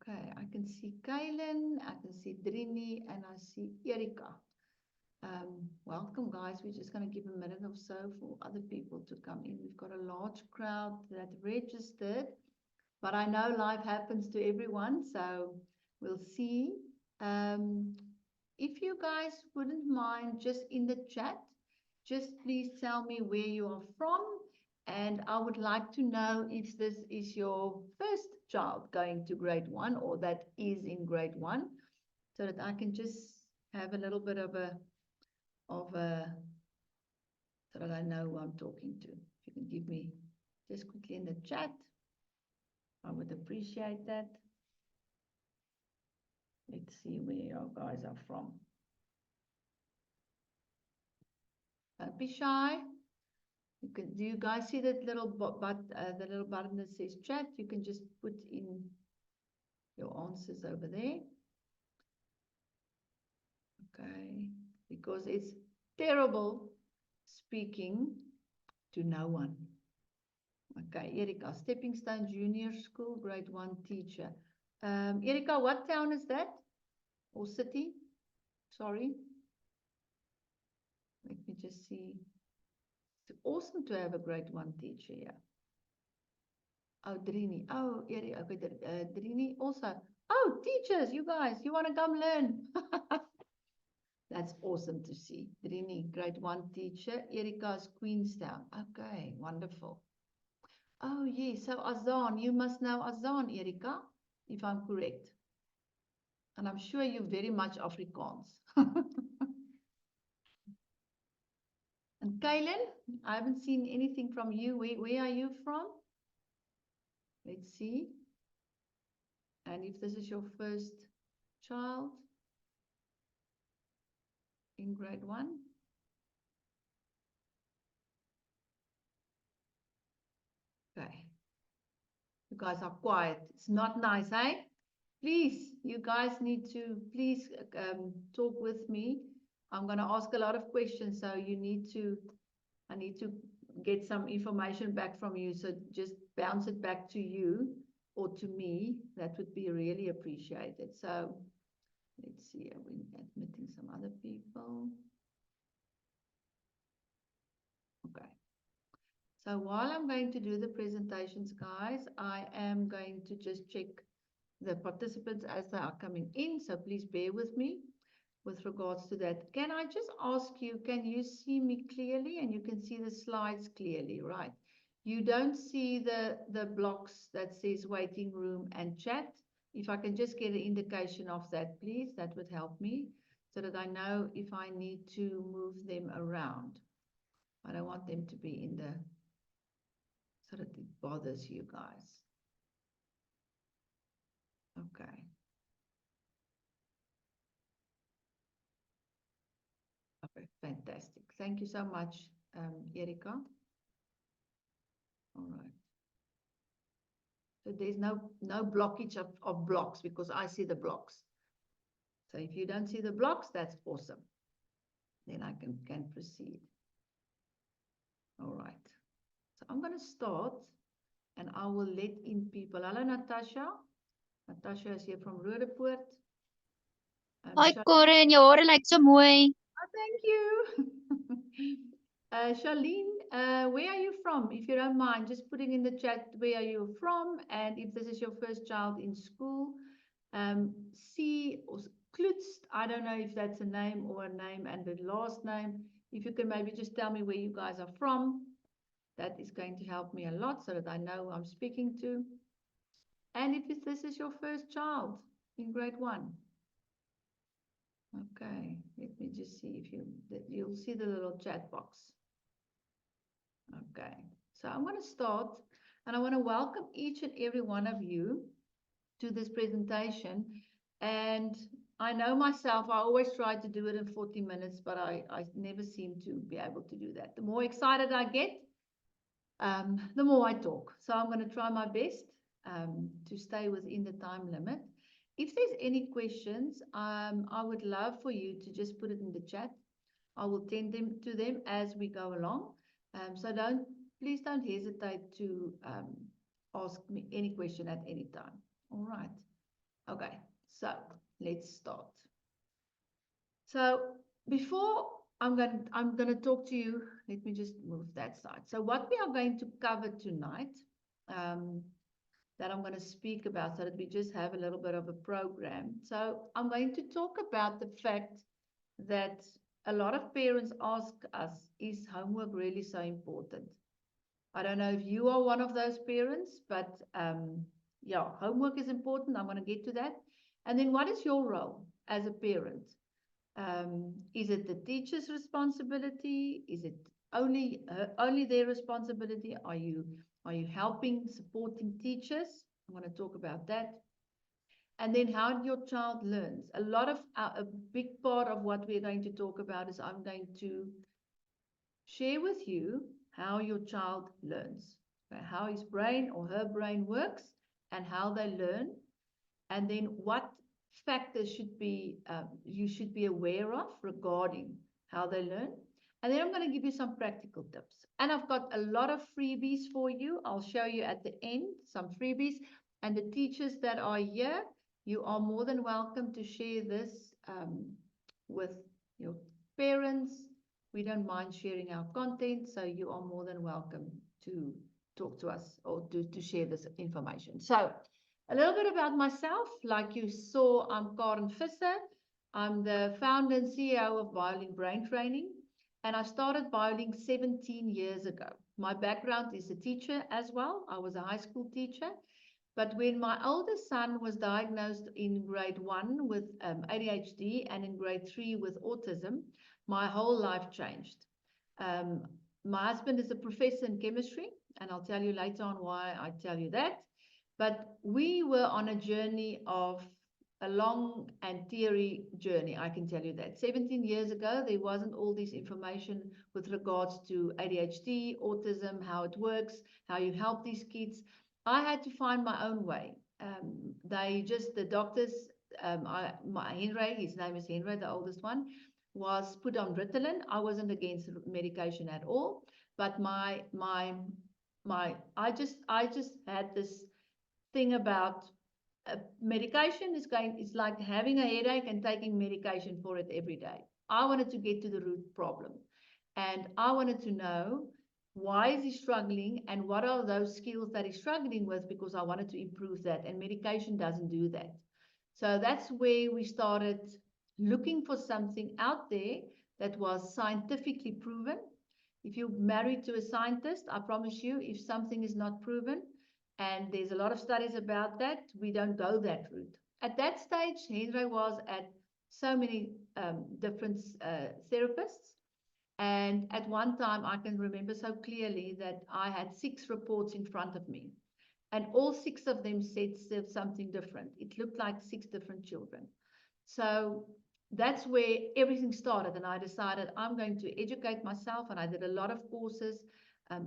Okay, I can see Kaylin, I can see Drini, and I see Erika. Welcome, guys. We're just going to give a minute or so for other people to come in. We've got a large crowd that registered, but I know life happens to everyone, so we'll see. If you guys wouldn't mind, just in the chat, just please tell me where you are from, and I would like to know if this is your first child going to grade 1 or that is in grade 1, so that I can just have a little bit of a so that I know who I'm talking to. If you can give me just quickly in the chat, I would appreciate that. Let's see where you guys are from. Don't be shy. Do you guys see that little the little button that says chat? You can just put in your answers over there. Okay, because it's terrible speaking to no one. Okay, Erika, Stepping Stone Junior School, grade 1 teacher. Erika, what town is that? Or city? Sorry. Let me just see. It's awesome to have a grade 1 teacher here. Oh, Drini. Oh, Erika, okay, Drini also. Oh, teachers, you guys, you want to come learn? That's awesome to see. Drini, grade 1 teacher. Erika's Queenstown. Okay, wonderful. Oh, yes. So Azan, you must know Azan, Erika, if I'm correct. And I'm sure you're very much Afrikaans. And Kaylin, I haven't seen anything from you. Where are you from? Let's see. And if this is your first child in grade 1. Okay. You guys are quiet. It's not nice, eh? Please, you guys need to please talk with me. I'm going to ask a lot of questions, so I need to get some information back from you. So just bounce it back to you or to me. That would be really appreciated. So let's see, are we admitting some other people? Okay. So while I'm going to do the presentations, guys, I am going to just check the participants as they are coming in. So please bear with me with regards to that. Can I just ask you, can you see me clearly and you can see the slides clearly, right? You don't see the blocks that says waiting room and chat. If I can just get an indication of that, please, that would help me so that I know if I need to move them around. I don't want them to be in the, so that it bothers you guys. Okay. Okay, fantastic. Thank you so much, Erika. All right. So there's no blockage of blocks because I see the blocks. So if you don't see the blocks, that's awesome. Then I can proceed. All right. So I'm going to start and I will let in people. Hello, Natasha. Natasha is here from Roodepoort. Hi Corin, jou hare lyk so mooi. Oh, thank you. Charlene, where are you from? If you don't mind, just putting in the chat where are you from and if this is your first child in school. C or Klutz, I don't know if that's a name or a name and the last name. If you can maybe just tell me where you guys are from, that is going to help me a lot so that I know who I'm speaking to. And if this is your first child in grade 1. Okay, let me just see if you'll see the little chat box. Okay, so I'm going to start and I want to welcome each and every one of you to this presentation. And I know myself, I always try to do it in 40 minutes, but I never seem to be able to do that. The more excited I get, the more I talk. So I'm going to try my best to stay within the time limit. If there's any questions, I would love for you to just put it in the chat. I will tend to them as we go along. So please don't hesitate to ask me any question at any time. All right. Okay, so let's start. So before I'm going to talk to you, let me just move that side. So what we are going to cover tonight, that I'm going to speak about so that we just have a little bit of a program. So I'm going to talk about the fact that a lot of parents ask us, is homework really so important? I don't know if you are one of those parents, but yeah, homework is important. I'm going to get to that. And then what is your role as a parent? Is it the teacher's responsibility? Is it only their responsibility? Are you helping, supporting teachers? I'm going to talk about that. And then how your child learns. A big part of what we're going to talk about is I'm going to share with you how your child learns, how his brain or her brain works, and how they learn, and then what factors you should be aware of regarding how they learn. And then I'm going to give you some practical tips. And I've got a lot of freebies for you. I'll show you at the end some freebies. And the teachers that are here, you are more than welcome to share this with your parents. We don't mind sharing our content, so you are more than welcome to talk to us or to share this information. So a little bit about myself. Like you saw, I'm Karen Visser. I'm the founder and CEO of BioLink Brain Training, and I started BioLink 17 years ago. My background is a teacher as well. I was a high school teacher. But when my oldest son was diagnosed in grade 1 with ADHD and in grade 3 with autism, my whole life changed. Um, my husband is a professor in chemistry, and I'll tell you later on why I tell you that. But we were on a journey of a long and teary journey, I can tell you that. 17 years ago, there wasn't all this information with regards to ADHD, autism, how it works, how you help these kids. I had to find my own way. The doctors, Henry, his name is Henry, the oldest one, was put on Ritalin. I wasn't against medication at all, but I just had this thing about medication is like having a headache and taking medication for it every day. I wanted to get to the root problem, and I wanted to know why is he struggling and what are those skills that he's struggling with, because I wanted to improve that, and medication doesn't do that. So that's where we started looking for something out there that was scientifically proven. If you're married to a scientist, I promise you, if something is not proven, and there's a lot of studies about that, we don't go that route. At that stage, Henry was at so many different therapists. And at one time, I can remember so clearly that I had 6 reports in front of me. And all 6 of them said something different. It looked like 6 different children. So that's where everything started. And I decided I'm going to educate myself. And I did a lot of courses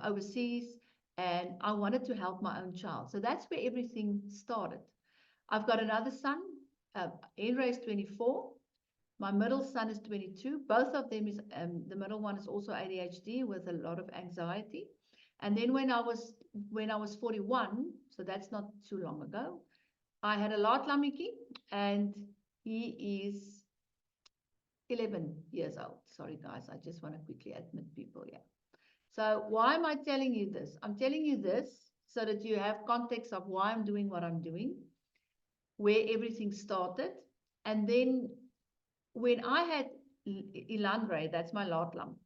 overseas. And I wanted to help my own child. So that's where everything started. I've got another son. Henry is 24. My middle son is 22. Both of them is, the middle one is also ADHD with a lot of anxiety. And then when I was 41, so that's not too long ago, I had a Lamiki, and he is 11 years old. Sorry, guys, I just want to quickly admit people here. So why am I telling you this? I'm telling you this so that you have context of why I'm doing what I'm doing, where everything started. And then when I had Ilandre, that's my Lam,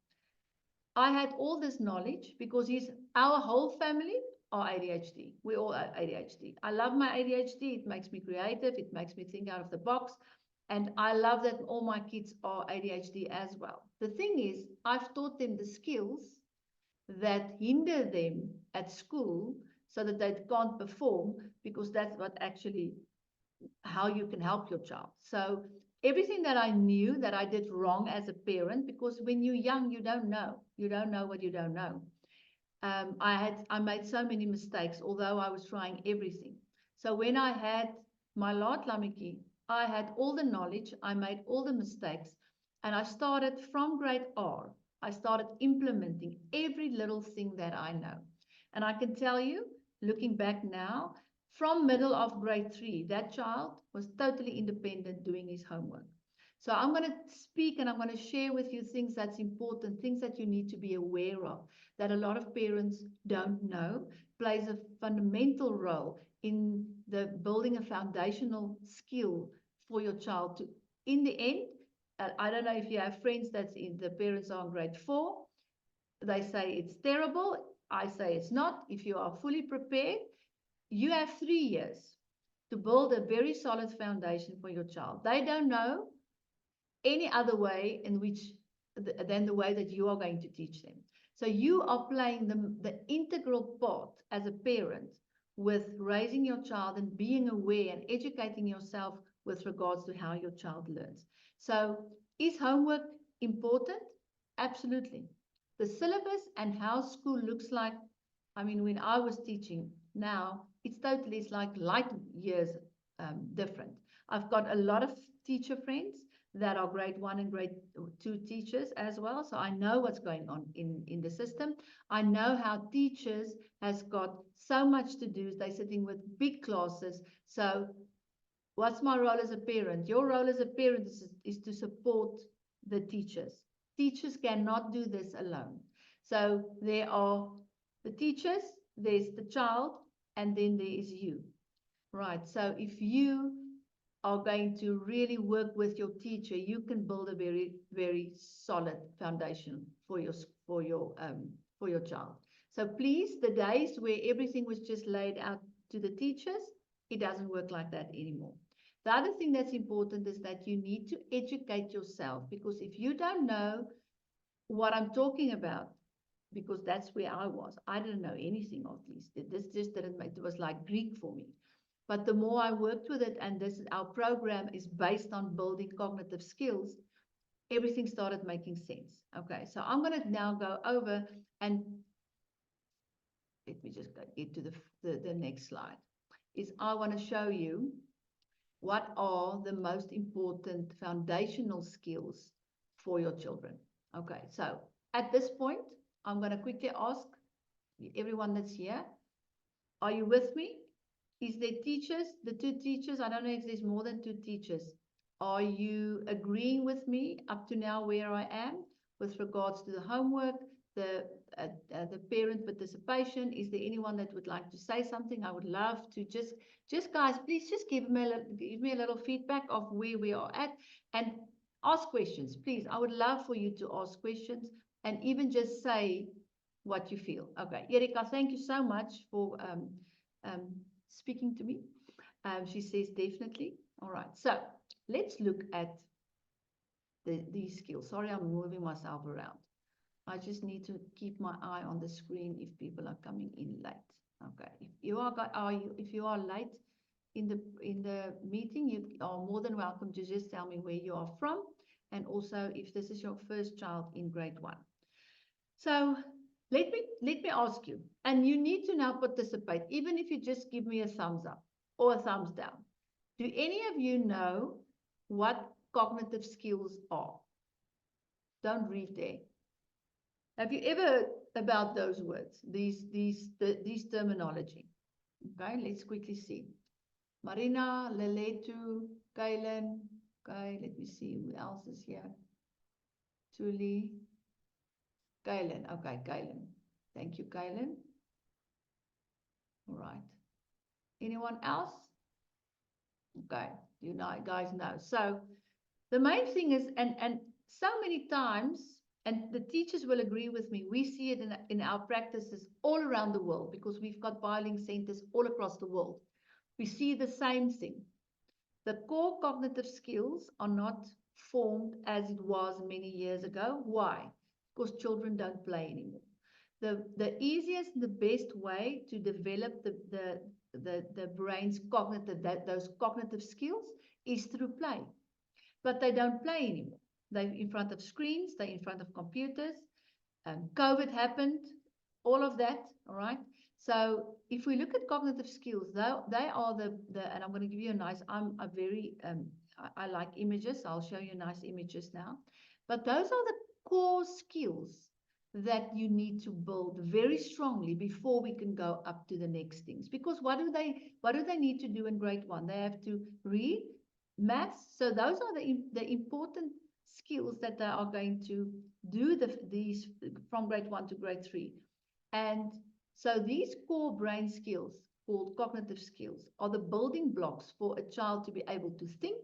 I had all this knowledge because our whole family are ADHD. We all are ADHD. I love my ADHD. It makes me creative. It makes me think out of the box. And I love that all my kids are ADHD as well. The thing is, I've taught them the skills that hinder them at school so that they can't perform, because that's what actually how you can help your child. So everything that I knew that I did wrong as a parent, because when you're young, you don't know what you don't know. I made so many mistakes, although I was trying everything. So when I had my Lamiki, I had all the knowledge, I made all the mistakes, and I started from grade R. I started implementing every little thing that I know. And I can tell you, looking back now, from middle of grade 3, that child was totally independent doing his homework. So I'm going to speak and I'm going to share with you things that's important, things that you need to be aware of, that a lot of parents don't know, plays a fundamental role in the building a foundational skill for your child to, in the end, I don't know if you have friends that's in the parents are in grade 4, they say it's terrible. I say it's not. If you are fully prepared, you have 3 years to build a very solid foundation for your child. They don't know any other way in which than the way that you are going to teach them. So you are playing the integral part as a parent with raising your child and being aware and educating yourself with regards to how your child learns. So is homework important? Absolutely. The syllabus and how school looks like, I mean, when I was teaching, now it's like light years different. I've got a lot of teacher friends that are grade 1 and grade 2 teachers as well. So I know what's going on in the system. I know how teachers has got so much to do. They're sitting with big classes. So what's my role as a parent? Your role as a parent is to support the teachers. Teachers cannot do this alone. So there are the teachers, there's the child, and then there is you. Right. So if you are going to really work with your teacher, you can build a very, very solid foundation for your child. So please, the days where everything was just laid out to the teachers, it doesn't work like that anymore. The other thing that's important is that you need to educate yourself, because if you don't know what I'm talking about, because that's where I was, I didn't know anything of these. This just didn't make, it was like Greek for me. But the more I worked with it, and this our program is based on building cognitive skills, everything started making sense. Okay, so I'm going to now go over and let me just get to the next slide. Is I want to show you what are the most important foundational skills for your children. Okay, so at this point, I'm going to quickly ask everyone that's here, are you with me? Is there teachers, the 2 teachers? I don't know if there's more than 2 teachers. Are you agreeing with me up to now where I am with regards to the homework, the parent participation? Is there anyone that would like to say something? I would love to just guys, please just give me a little feedback of where we are at, and ask questions, please. I would love for you to ask questions and even just say what you feel. Okay, Erika, thank you so much for speaking to me. She says definitely. All right, so let's look at these skills. Sorry, I'm moving myself around. I just need to keep my eye on the screen if people are coming in late. Okay, if you are late in the meeting, you are more than welcome to just tell me where you are from, and also if this is your first child in grade 1. So let me ask you, and you need to now participate, even if you just give me a thumbs up or a thumbs down. Do any of you know what cognitive skills are? Don't read there. Have you ever heard about those words, these terminology? Okay, let's quickly see. Marina, Leletu, Kailen. Okay, let me see who else is here. Julie. Kailen. Okay, Kailen. Thank you, Kailen. All right. Anyone else? Okay, you know, guys know. So the main thing is, and so many times, and the teachers will agree with me, we see it in our practices all around the world, because we've got bilingual centers all across the world. We see the same thing. The core cognitive skills are not formed as it was many years ago. Why? Because children don't play anymore. The easiest, the best way to develop the brain's those cognitive skills is through play. But they don't play anymore. They're in front of screens, they're in front of computers. COVID happened, all of that, all right? So if we look at cognitive skills, they are and I'm going to give you I like images. So I'll show you nice images now. But those are the core skills that you need to build very strongly before we can go up to the next things. Because what do they need to do in grade 1? They have to read, maths. So those are the important skills that they are going to do these from grade 1 to grade 3. And so these core brain skills, called cognitive skills, are the building blocks for a child to be able to think,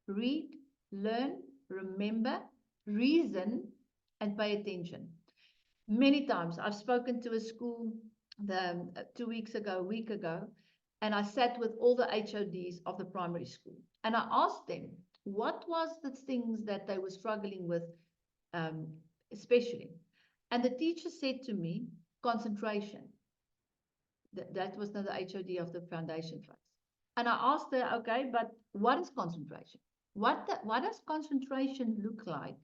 read, learn, remember, reason, and pay attention. Many times I've spoken to a school 2 weeks ago, a week ago, and I sat with all the HODs of the primary school. And I asked them, what was the things that they were struggling with, especially? And the teacher said to me, concentration. That was now the HOD of the foundation class. And I asked her, okay, but what is concentration? What does concentration look like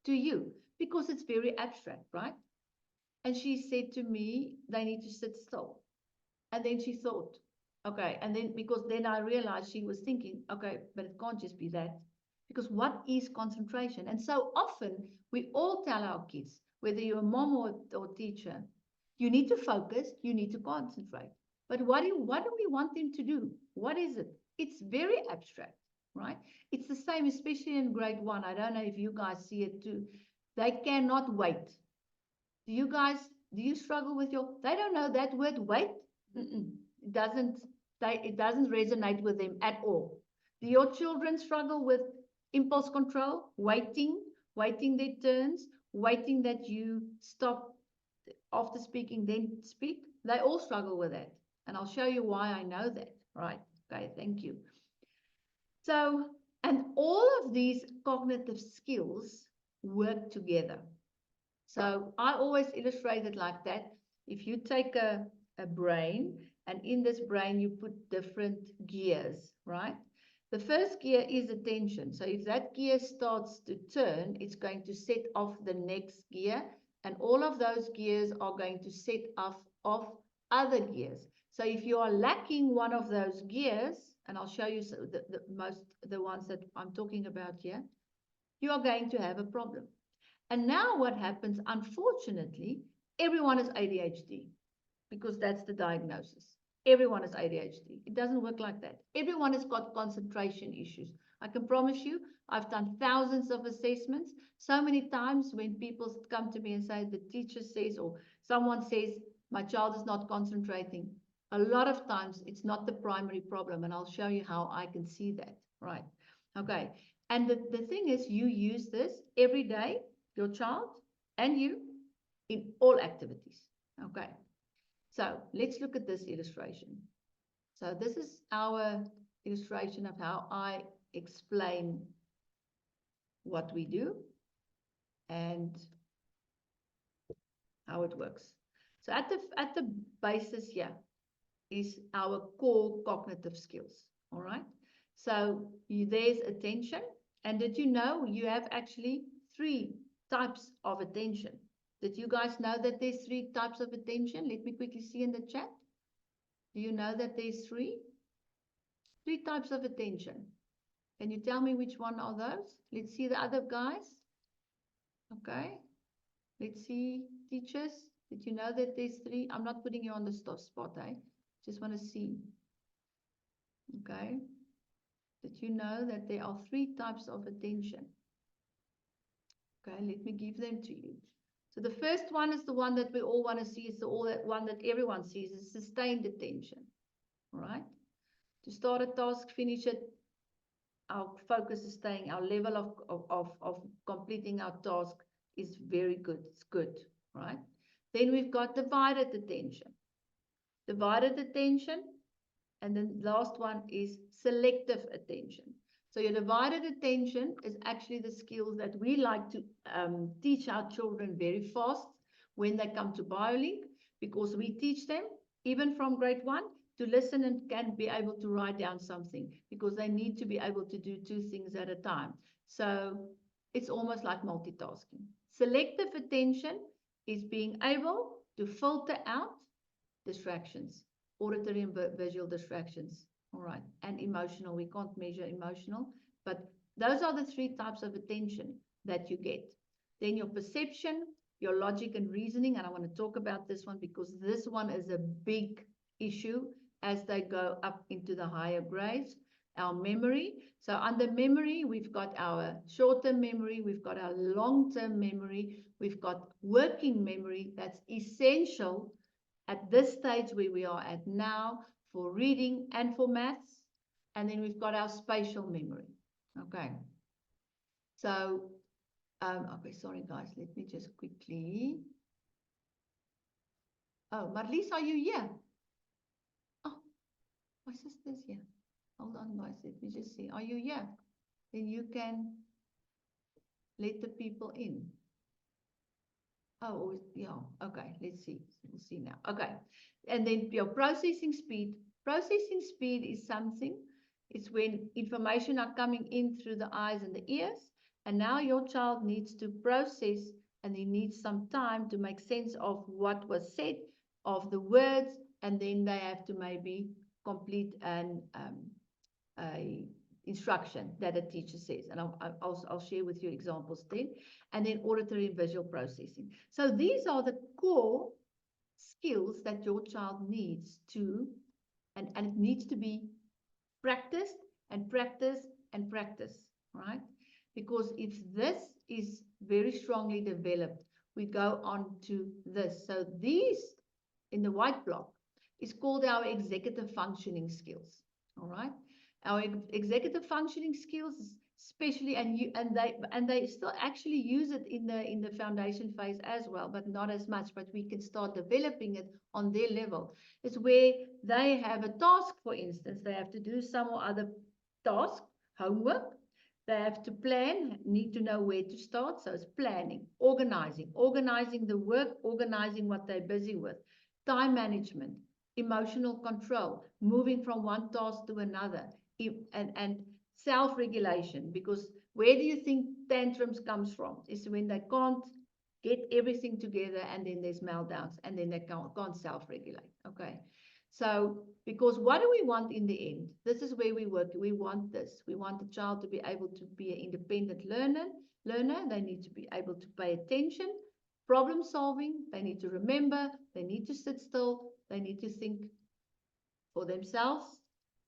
to you? Because it's very abstract, right? And she said to me, they need to sit still. And then she thought, okay, and then because then I realized she was thinking, okay, but it can't just be that. Because what is concentration? And so often we all tell our kids, whether you're a mom or teacher, you need to focus, you need to concentrate. But what do we want them to do? What is it? It's very abstract, right? It's the same, especially in grade 1. I don't know if you guys see it too. They cannot wait. Do you struggle with they don't know that word wait? It doesn't resonate with them at all. Do your children struggle with impulse control, waiting their turns, waiting that you stop after speaking, then speak? They all struggle with that. And I'll show you why I know that. Right. Okay, thank you. So, and all of these cognitive skills work together. So I always illustrate it like that. If you take a brain, and in this brain you put different gears, right? The first gear is attention. So if that gear starts to turn, it's going to set off the next gear, and all of those gears are going to set off other gears. So if you are lacking one of those gears, and I'll show you the ones that I'm talking about here, you are going to have a problem. And now what happens, unfortunately, everyone is ADHD because that's the diagnosis. Everyone is ADHD. It doesn't work like that. Everyone has got concentration issues. I can promise you, I've done thousands of assessments. So many times when people come to me and say, the teacher says, or someone says, my child is not concentrating, a lot of times it's not the primary problem. And I'll show you how I can see that, right? Okay. And the thing is, you use this every day, your child and you, in all activities. Okay, so let's look at this illustration. So this is our illustration of how I explain what we do and how it works. So at the basis here is our core cognitive skills. All right. So there's attention. And did you know you have actually 3 types of attention? Did you guys know that there's 3 types of attention? Let me quickly see in the chat. Do you know that there's 3 types of attention? Can you tell me which one are those? Let's see the other guys. Okay. Let's see, teachers. Did you know that there's 3? I'm not putting you on the spot, eh? Just want to see. Okay. Did you know that there are 3 types of attention? Okay, let me give them to you. So the first one is the one that we all want to see. It's the one that everyone sees, is sustained attention. All right. To start a task, finish it. Our focus is staying. Our level of completing our task is very good. It's good, right? Then we've got divided attention. Divided attention. And then last one is selective attention. So your divided attention is actually the skills that we like to teach our children very fast when they come to BioLink, because we teach them, even from grade 1, to listen and can be able to write down something, because they need to be able to do 2 things at a time. So it's almost like multitasking. Selective attention is being able to filter out distractions, auditory and visual distractions. All right. And emotional. We can't measure emotional, but those are the 3 types of attention that you get. Then your perception, your logic and reasoning. And I want to talk about this one because this one is a big issue as they go up into the higher grades. Our memory. So under memory, we've got our short-term memory, we've got our long-term memory, we've got working memory that's essential at this stage where we are at now for reading and for maths. And then we've got our spatial memory. Okay. So, okay, sorry guys, let me just quickly. Oh, Marlies, are you here? Oh, my sister's here. Hold on, guys, let me just see. Are you here? Then you can let the people in. Oh, yeah, okay, let's see. We'll see now. Okay, and then your processing speed. Processing speed is something, it's when information are coming in through the eyes and the ears, and now your child needs to process and he needs some time to make sense of what was said, of the words, and then they have to maybe complete a instruction that a teacher says. And I'll share with you examples then. And then auditory and visual processing. So these are the core skills that your child needs to, and it needs to be practiced and practiced and practiced, right? Because if this is very strongly developed, we go on to this. So these in the white block is called our executive functioning skills, all right? Our executive functioning skills, especially, and they still actually use it in the foundation phase as well, but not as much. But we can start developing it on their level. It's where they have a task, for instance, they have to do some or other task, homework. They have to plan, need to know where to start. So it's planning, organizing the work, organizing what they're busy with, time management, emotional control, moving from one task to another, and self-regulation. Because where do you think tantrums comes from? Is when they can't get everything together, and then there's meltdowns, and then they can't self-regulate. Okay. So, because what do we want in the end? This is where we work. We want this. We want the child to be able to be an independent learner. They need to be able to pay attention, problem solving. They need to remember. They need to sit still. They need to think for themselves,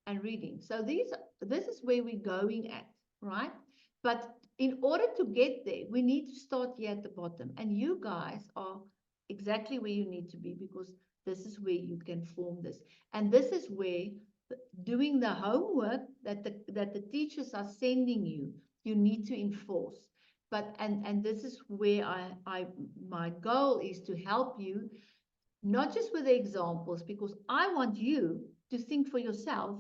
and reading. So this is where we're going at, right? But in order to get there, we need to start here at the bottom. And you guys are exactly where you need to be, because this is where you can form this. And this is where doing the homework that the teachers are sending you, you need to enforce. But and this is where my goal is to help you, not just with the examples, because I want you to think for yourself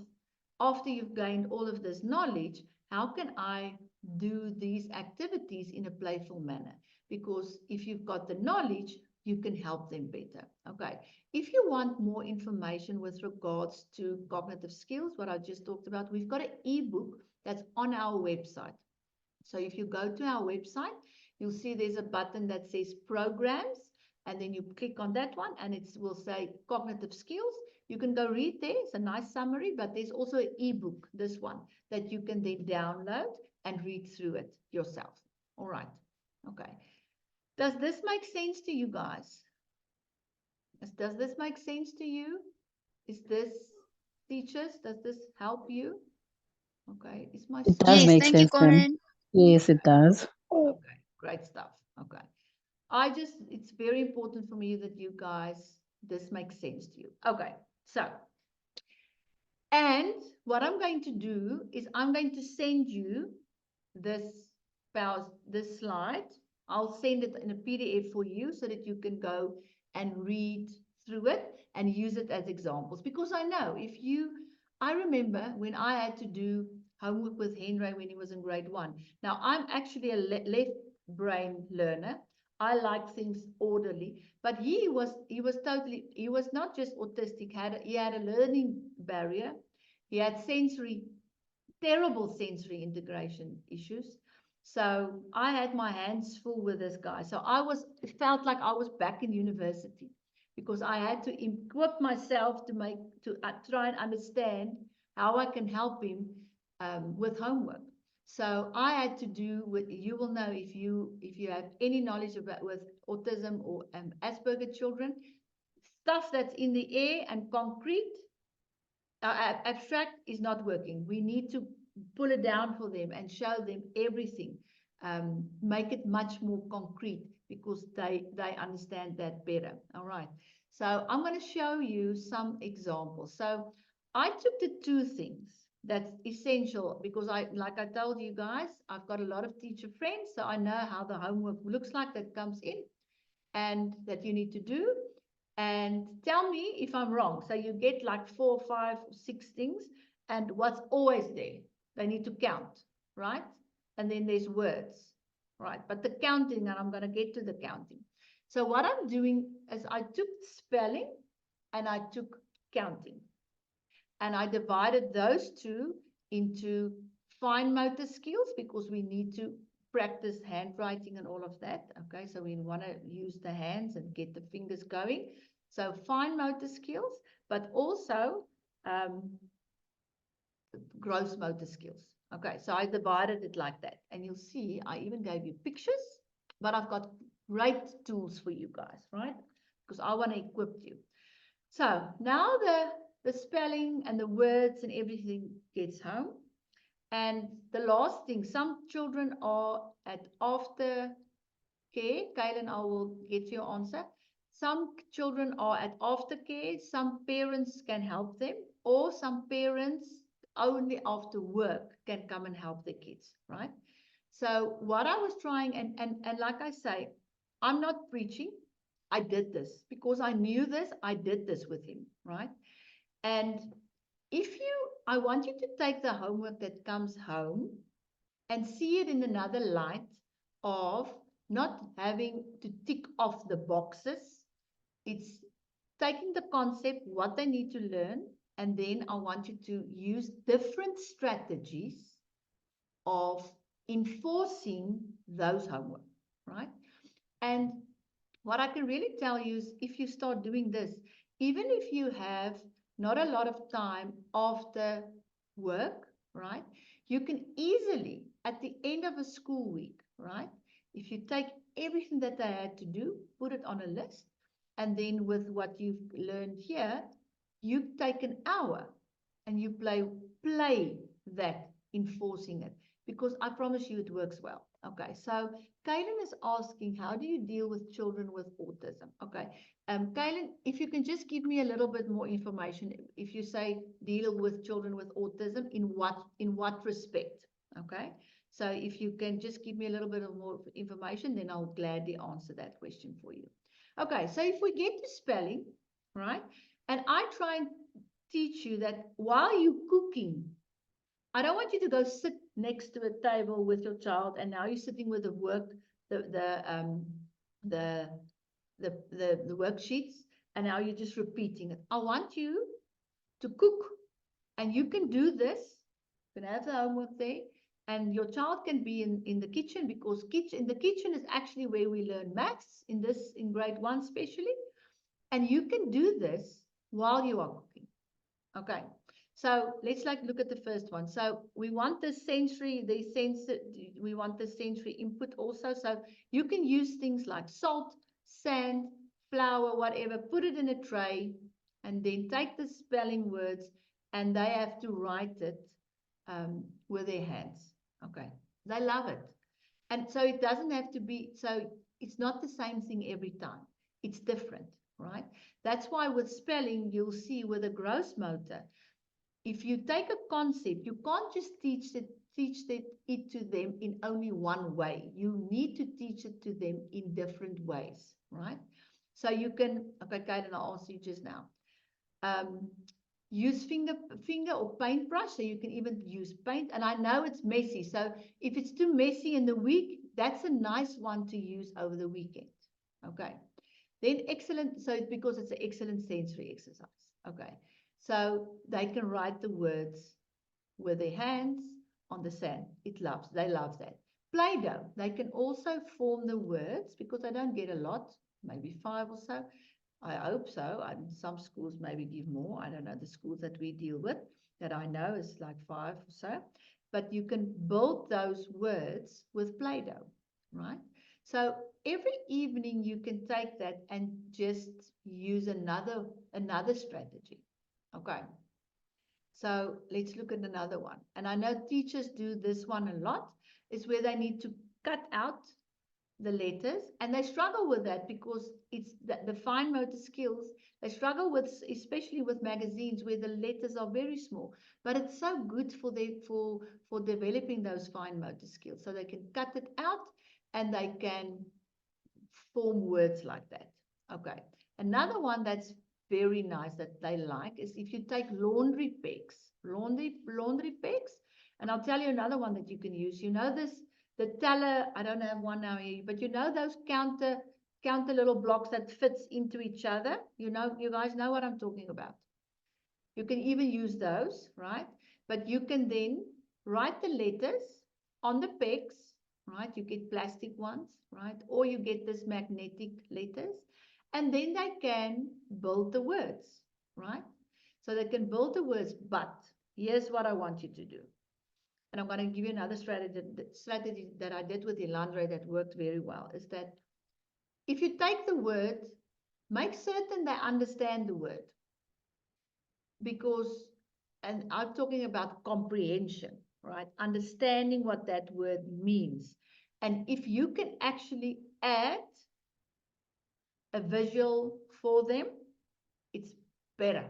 after you've gained all of this knowledge. How can I do these activities in a playful manner? Because if you've got the knowledge, you can help them better. Okay. If you want more information with regards to cognitive skills, what I just talked about, we've got an ebook that's on our website. So if you go to our website, you'll see there's a button that says programs, and then you click on that one and it will say cognitive skills. You can go read there. It's a nice summary, but there's also an ebook, this one, that you can then download and read through it yourself. All right. Okay. Does this make sense to you guys? Does this make sense to you? Is this, teachers, does this help you? Okay. Is my It does Yes, make thank you, sense, Tim. Corin. Yes, it does. okay, great stuff. Okay. It's very important for me that you guys, this makes sense to you. Okay, so, and what I'm going to do is I'm going to send you this this slide. I'll send it in a PDF for you so that you can go and read through it and use it as examples. Because I know I remember when I had to do homework with Henry when he was in grade 1. Now, I'm actually a left brain learner. I like things orderly, but he was not just autistic. He had a learning barrier. He had terrible sensory integration issues. So I had my hands full with this guy. So it felt like I was back in university, because I had to equip myself to try and understand how I can help him with homework. So I had to do with, you will know if you have any knowledge about with autism or Asperger children, stuff that's in the air and concrete, abstract is not working. We need to pull it down for them and show them everything. Make it much more concrete because they understand that better. All right. So I'm going to show you some examples. So I took the two things that's essential because like I told you guys, I've got a lot of teacher friends, so I know how the homework looks like that comes in and that you need to do. And tell me if I'm wrong. So you get like 4, 5, 6 things, and what's always there? They need to count, right? And then there's words, right? But the counting, and I'm going to get to the counting. So what I'm doing is I took spelling and I took counting. And I divided those two into fine motor skills because we need to practice handwriting and all of that. Okay, so we want to use the hands and get the fingers going. So fine motor skills, but also gross motor skills. Okay, so I divided it like that. And you'll see I even gave you pictures, but I've got great tools for you guys, right? Because I want to equip you. So now the spelling and the words and everything gets home. And the last thing, some children are at after care. Kaylin, I will get your answer. Some children are at aftercare. Some parents can help them, or some parents only after work can come and help the kids, right? So what I was trying, and like I say, I'm not preaching. I did this because I knew this. I did this with him, right? And I want you to take the homework that comes home and see it in another light of not having to tick off the boxes. It's taking the concept, what they need to learn, and then I want you to use different strategies of enforcing those homework, right? And what I can really tell you is if you start doing this, even if you have not a lot of time after work, right? You can easily, at the end of a school week, right? If you take everything that they had to do, put it on a list, and then with what you've learned here, you take an hour and you play that, enforcing it, because I promise you it works well. Okay, so Kaylin is asking, how do you deal with children with autism? Okay, Kaylin, if you can just give me a little bit more information. If you say deal with children with autism, in what respect? Okay, so if you can just give me a little bit of more information, then I'll gladly answer that question for you. Okay, so if we get to spelling, right, and I try and teach you that while you're cooking, I don't want you to go sit next to a table with your child and now you're sitting with the work, the the worksheets, and now you're just repeating it. I want you to cook, and you can do this. You can have the homework there, and your child can be in the kitchen because the kitchen is actually where we learn maths in grade 1 especially, and you can do this while you are cooking. Okay. So let's look at the first one. So we want the sensory, we want the sensory input also. So you can use things like salt, sand, flour, whatever, put it in a tray, and then take the spelling words, and they have to write it with their hands. Okay. They love it. And so it doesn't have to be, so it's not the same thing every time. It's different, right? That's why with spelling, you'll see with a gross motor, if you take a concept, you can't just teach it to them in only one way. You need to teach it to them in different ways, right? So you can, okay, Kaden, I'll answer you just now. Use finger or paintbrush, so you can even use paint. And I know it's messy, so if it's too messy in the week, that's a nice one to use over the weekend. Okay. Then excellent, so it's because it's an excellent sensory exercise. Okay. So they can write the words with their hands on the sand. They love that. Play-Doh, they can also form the words because they don't get a lot, maybe 5 or so. I hope so. Some schools maybe give more. I don't know, the schools that we deal with that I know is like 5 or so. but you can build those words with Play-Doh, right? So every evening you can take that and just use another strategy. Okay. So let's look at another one. And I know teachers do this one a lot, is where they need to cut out the letters, and they struggle with that because it's the fine motor skills. They struggle with, especially with magazines where the letters are very small, but it's so good for for developing those fine motor skills, so they can cut it out and they can form words like that. Okay. Another one that's very nice that they like is if you take laundry pegs, laundry pegs, and I'll tell you another one that you can use. You know this, the teller. I don't have one now here, but you know those counter little blocks that fits into each other. You know, you guys know what I'm talking about. You can even use those, right? But you can then write the letters on the pegs, right? You get plastic ones, right? Or you get this magnetic letters, and then they can build the words, right? So they can build the words, but here's what I want you to do. And I'm going to give you another strategy that I did with Elandre that worked very well, is that if you take the word, make certain they understand the word. Because, and I'm talking about comprehension, right? Understanding what that word means. And if you can actually add a visual for them, it's better.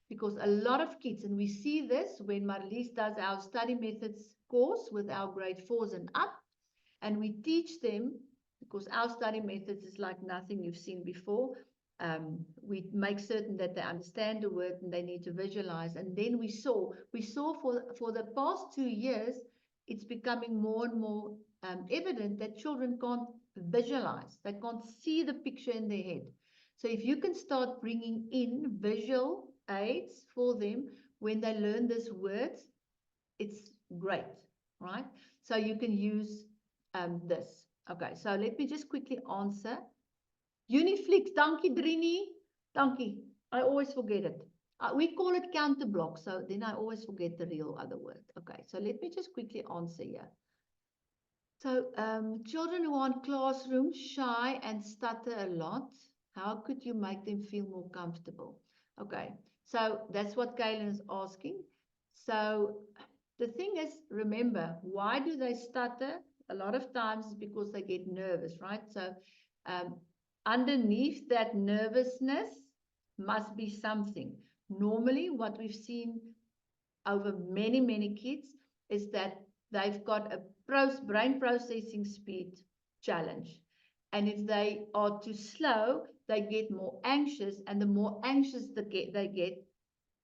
Because a lot of kids, and we see this when Marlies does our study methods course with our grade 4s and up, and we teach them, because our study methods is like nothing you've seen before. We make certain that they understand the word and they need to visualize. And then we saw for the past 2 years, it's becoming more and more evident that children can't visualize. They can't see the picture in their head. So if you can start bringing in visual aids for them when they learn these words, it's great, right? So you can use this. Okay, so let me just quickly answer. Uniflix, dankie Drini. Dankie. I always forget it. We call it counter block, so then I always forget the real other word. Okay, so let me just quickly answer here. So children who are in classroom shy and stutter a lot, how could you make them feel more comfortable? Okay, so that's what Kaylin is asking. So the thing is, remember, why do they stutter? A lot of times it's because they get nervous, right? So underneath that nervousness must be something. Normally, what we've seen over many, many kids is that they've got a brain processing speed challenge. And if they are too slow, they get more anxious, and the more anxious they get,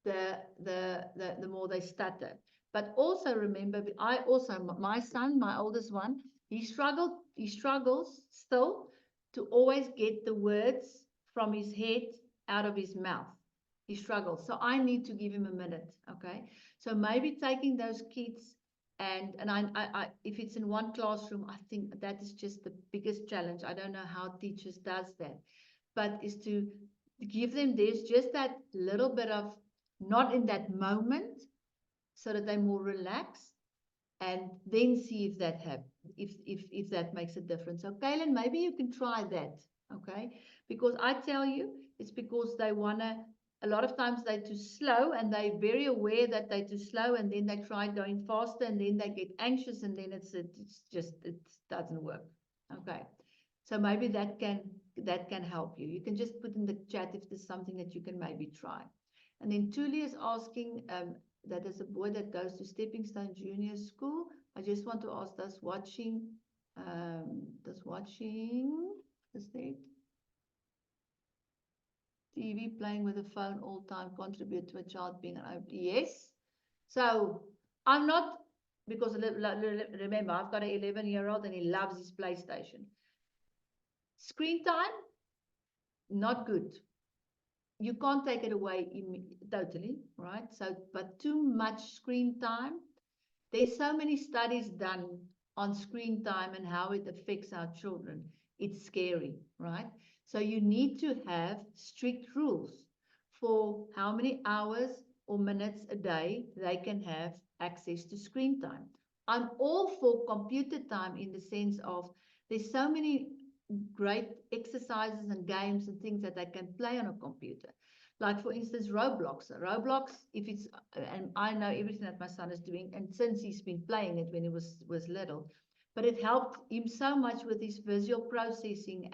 the more they stutter. But also remember, my son, my oldest one, he struggles still to always get the words from his head out of his mouth. He struggles. So I need to give him a minute, okay? So maybe taking those kids and I if it's in one classroom, I think that is just the biggest challenge. I don't know how teachers does that, but is to give them, there's just that little bit of not in that moment, so that they're more relaxed, and then see if that if that makes a difference. So Kaylin, maybe you can try that, okay? Because I tell you, it's because they wanna. A lot of times they're too slow, and they're very aware that they're too slow, and then they try going faster, and then they get anxious, and then it doesn't work. Okay, so maybe that can help you. You can just put in the chat if there's something that you can maybe try. And then Tuli is asking, that is a boy that goes to Stepping Stone Junior School. I just want to ask, does watching is that TV playing with a phone all time contribute to a child being an open? Yes. So I'm not, because remember, I've got an 11-year-old and he loves his PlayStation. Screen time, not good. You can't take it away totally, right? So, but too much screen time. There's so many studies done on screen time and how it affects our children. It's scary, right? So you need to have strict rules for how many hours or minutes a day they can have access to screen time. I'm all for computer time in the sense of there's so many great exercises and games and things that they can play on a computer. Like, for instance, Roblox. Roblox, if it's, and I know everything that my son is doing, and since he's been playing it when he was little, but it helped him so much with his visual processing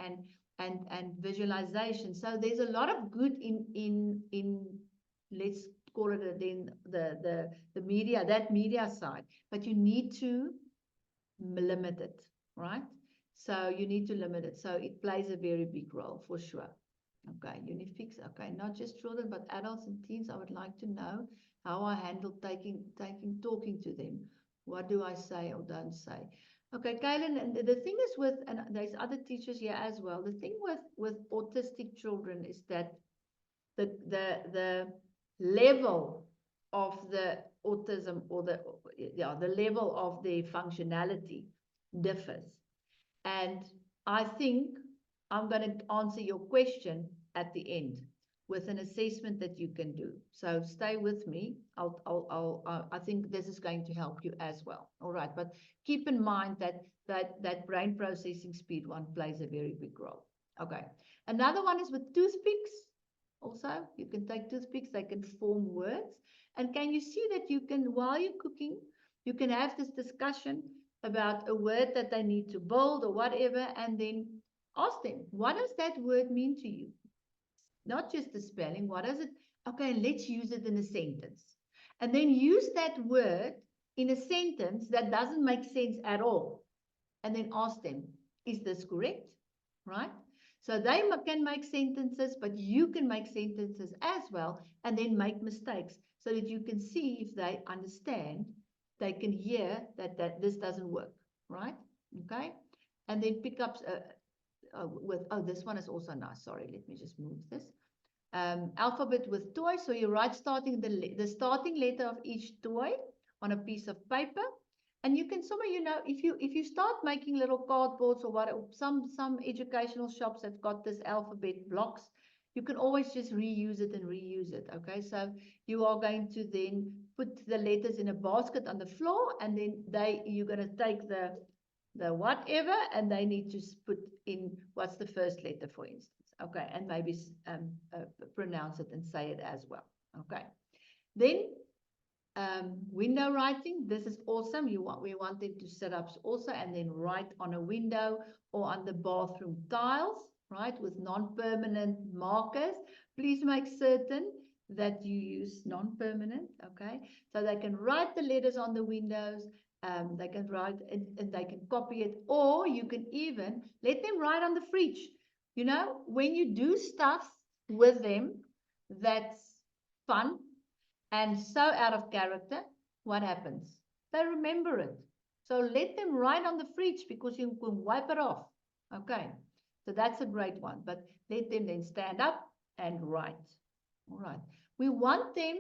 and visualization. So there's a lot of good in let's call it then the media, that media side, but you need to limit it, right? So you need to limit it. So it plays a very big role for sure. Okay, Unifix. Okay, not just children, but adults and teens. I would like to know how I handle talking to them. What do I say or don't say? Okay, Kaylin, and the thing is with, and there's other teachers here as well. The thing with autistic children is that the level of the autism or the level of their functionality differs. And I think I'm going to answer your question at the end with an assessment that you can do. So stay with me. I think this is going to help you as well. All right. But keep in mind that brain processing speed one plays a very big role. Okay. Another one is with toothpicks. Also, you can take toothpicks, they can form words. And can you see that you can, while you're cooking, you can have this discussion about a word that they need to build or whatever, and then ask them, what does that word mean to you? Not just the spelling, what does it? Okay, let's use it in a sentence. And then use that word in a sentence that doesn't make sense at all. And then ask them, is this correct? Right? So they can make sentences, but you can make sentences as well, and then make mistakes so that you can see if they understand, they can hear that this doesn't work, right? Okay? And then pick up with, oh, this one is also nice. Sorry, let me just move this. Alphabet with toy. So you write starting the starting letter of each toy on a piece of paper. And you can somewhere, if you start making little cardboards or what, some educational shops have got this alphabet blocks, you can always just reuse it and reuse it. Okay, so you are going to then put the letters in a basket on the floor, and then you're going to take the whatever, and they need to put in what's the first letter, for instance. Okay, and maybe pronounce it and say it as well. Okay, then window writing. This is awesome. We want them to set up also and then write on a window or on the bathroom tiles, right, with non-permanent markers. Please make certain that you use non-permanent, okay? So they can write the letters on the windows. They can write and they can copy it, or you can even let them write on the fridge. You know, when you do stuff with them that's fun and so out of character, what happens? They remember it. So let them write on the fridge because you can wipe it off. Okay, so that's a great one. But let them then stand up and write. All right. We want them.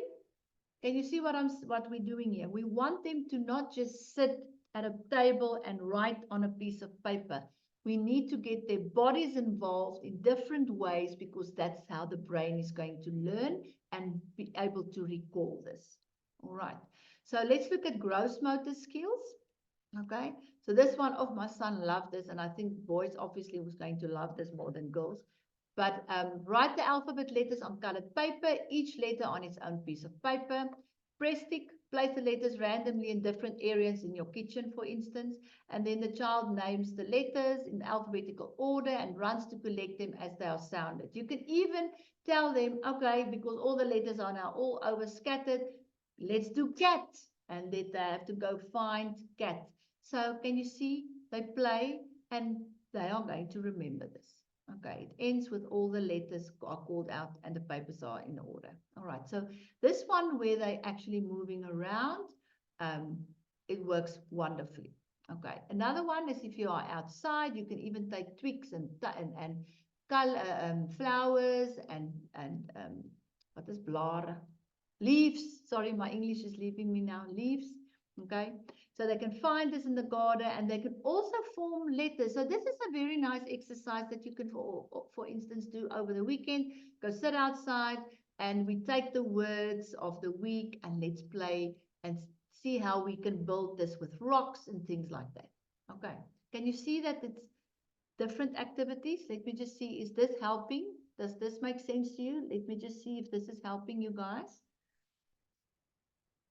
Can you see what we're doing here? We want them to not just sit at a table and write on a piece of paper. We need to get their bodies involved in different ways because that's how the brain is going to learn and be able to recall this. All right. So let's look at gross motor skills. Okay. So this one, oh, my son loved this, and I think boys obviously was going to love this more than girls. But write the alphabet letters on colored paper, each letter on its own piece of paper. Press stick, place the letters randomly in different areas in your kitchen, for instance, and then the child names the letters in alphabetical order and runs to collect them as they are sounded. You can even tell them, okay, because all the letters are now all over scattered, let's do cat, and then they have to go find cat. So can you see, they play and they are going to remember this. Okay, it ends with all the letters are called out and the papers are in order. All right, so this one where they're actually moving around, it works wonderfully. Okay, another one is if you are outside, you can even take twigs and color, flowers and what is blare? Leaves. Sorry, my English is leaving me now. Leaves. Okay, so they can find this in the garden, and they can also form letters. So this is a very nice exercise that you can, for instance, do over the weekend. Go sit outside, and we take the words of the week and let's play and see how we can build this with rocks and things like that. Okay, can you see that it's different activities? Let me just see, is this helping? Does this make sense to you? Let me just see if this is helping you guys.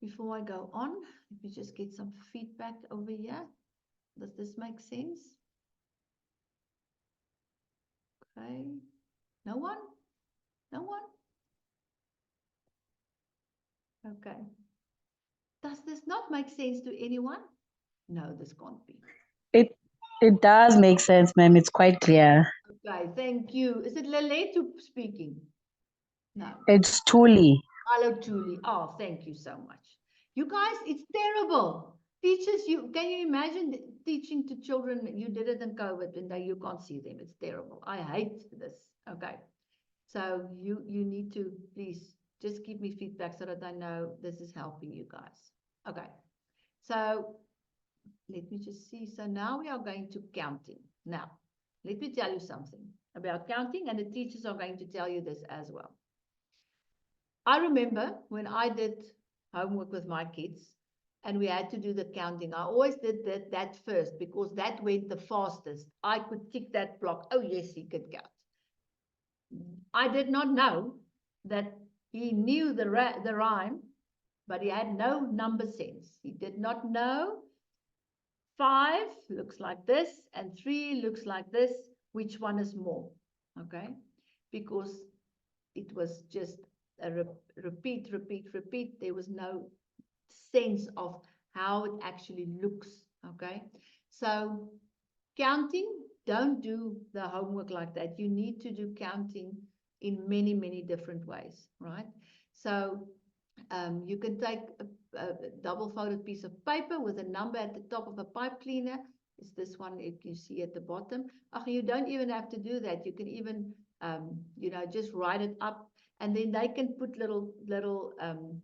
Before I go on, let me just get some feedback over here. Does this make sense? Okay, no one? No one? Okay. Does this not make sense to anyone? No, this can't be. It it does make sense, ma'am. It's quite clear. Okay, thank you. Is it Leletu speaking? No. It's truly. Hello, Julie. Oh, thank you so much. You guys, it's terrible. Teachers, can you imagine teaching to children? You did it in COVID and now you can't see them. It's terrible. I hate this. Okay. So you need to please just give me feedback so that I know this is helping you guys. Okay. So let me just see. So now we are going to counting. Now, let me tell you something about counting, and the teachers are going to tell you this as well. I remember when I did homework with my kids and we had to do the counting, I always did that first because that went the fastest. I could tick that block. Oh, yes, he could count. I did not know that he knew the rhyme, but he had no number sense. He did not know 5 looks like this and 3 looks like this. Which one is more? Okay, because it was just a repeat. There was no sense of how it actually looks. Okay, so counting, don't do the homework like that. You need to do counting in many different ways, right? So you can take a double folded piece of paper with a number at the top of a pipe cleaner. It's this one you see at the bottom. Oh, you don't even have to do that. You can even, just write it up, and then they can put little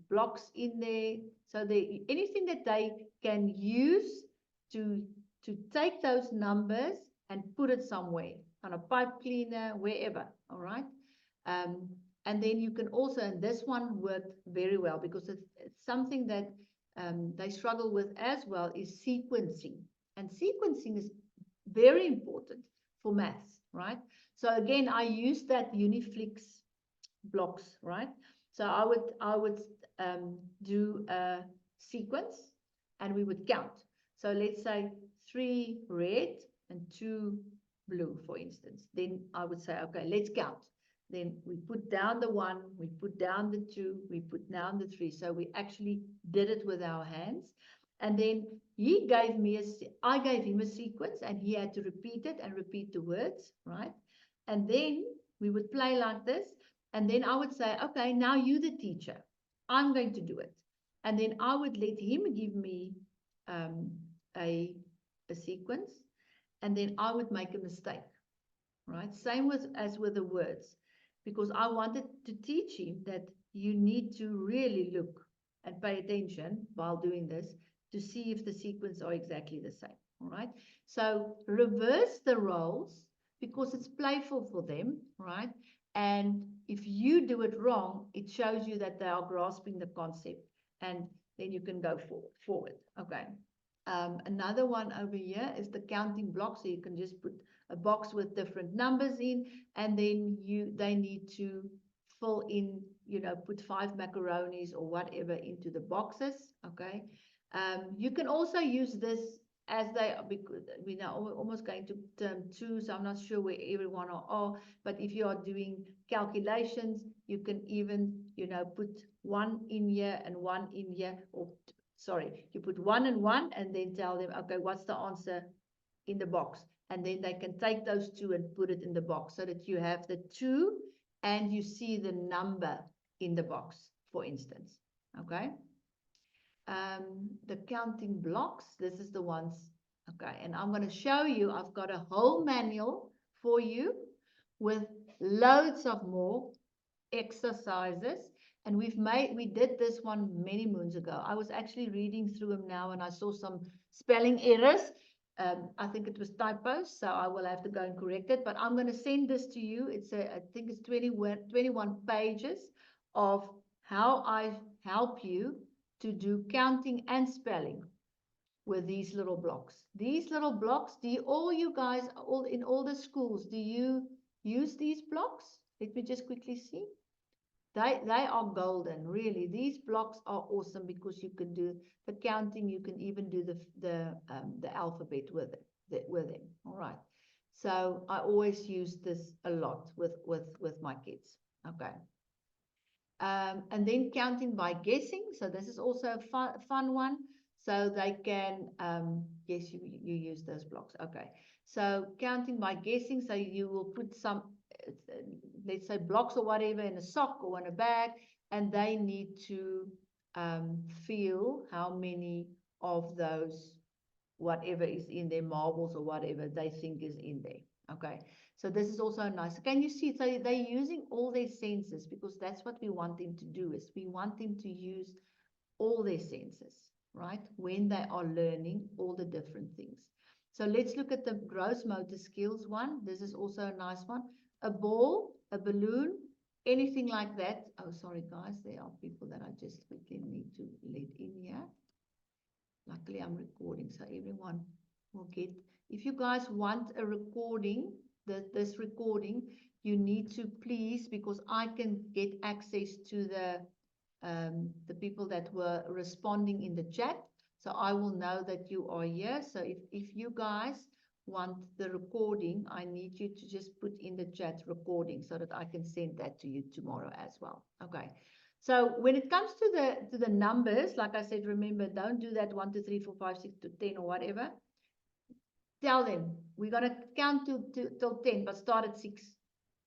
blocks in there. So anything that they can use to take those numbers and put it somewhere on a pipe cleaner, wherever. All right. And then you can also, and this one worked very well because it's something that they struggle with as well, is sequencing. And sequencing is very important for maths, right? So again, I use that Uniflix blocks, right? So I would do a sequence and we would count. So let's say 3 red and 2 blue, for instance. Then I would say, okay, let's count. Then we put down the 1, we put down the 2, we put down the 3. So we actually did it with our hands. And then I gave him a sequence and he had to repeat it and repeat the words, right? And then we would play like this. And then I would say, okay, now you the teacher. I'm going to do it. And then I would let him give me a sequence. And then I would make a mistake, right? Same as with the words. Because I wanted to teach him that you need to really look and pay attention while doing this to see if the sequence are exactly the same, all right? So reverse the roles because it's playful for them, right? And if you do it wrong, it shows you that they are grasping the concept and then you can go forward, okay? Another one over here is the counting block. So you can just put a box with different numbers in, and then they need to fill in, put 5 macaronis or whatever into the boxes. Okay. You can also use this as because we're now almost going to term 2, so I'm not sure where everyone are, but if you are doing calculations, you can even, put 1 in here and 1 in here, or sorry, you put 1 and 1 and then tell them, okay, what's the answer in the box? And then they can take those 2 and put it in the box so that you have the 2 and you see the number in the box, for instance. Okay. The counting blocks, this is the ones. Okay. And I'm going to show you, I've got a whole manual for you with loads of more exercises. And we did this one many moons ago. I was actually reading through them now and I saw some spelling errors. I think it was typos, so I will have to go and correct it. But I'm going to send this to you. I think it's 21 pages of how I help you to do counting and spelling with these little blocks. These little blocks, do you, all you guys, all in all the schools, do you use these blocks? Let me just quickly see. They are golden, really. These blocks are awesome because you can do the counting. You can even do the alphabet with them. All right. So I always use this a lot with my kids. Okay. And then counting by guessing. So this is also a fun one. So they can, yes, you use those blocks. Okay. So counting by guessing. So you will put some, let's say blocks or whatever in a sock or in a bag, and they need to feel how many of those, whatever is in their marbles or whatever they think is in there. Okay. So this is also nice. Can you see? So they're using all their senses because that's what we want them to do, is we want them to use all their senses, right? When they are learning all the different things. So let's look at the gross motor skills one. This is also a nice one. A ball, a balloon, anything like that. Oh, sorry, guys. There are people that I just quickly need to let in here. Luckily, I'm recording, so everyone will get. If you guys want a recording, this recording, you need to please, because I can get access to the people that were responding in the chat. So I will know that you are here. So if you guys want the recording, I need you to just put in the chat recording so that I can send that to you tomorrow as well. Okay. So when it comes to the numbers, like I said, remember, don't do that 1, 2, 3, 4, 5, 6 to 10 or whatever. Tell them we're gonna count till 10, but start at 6.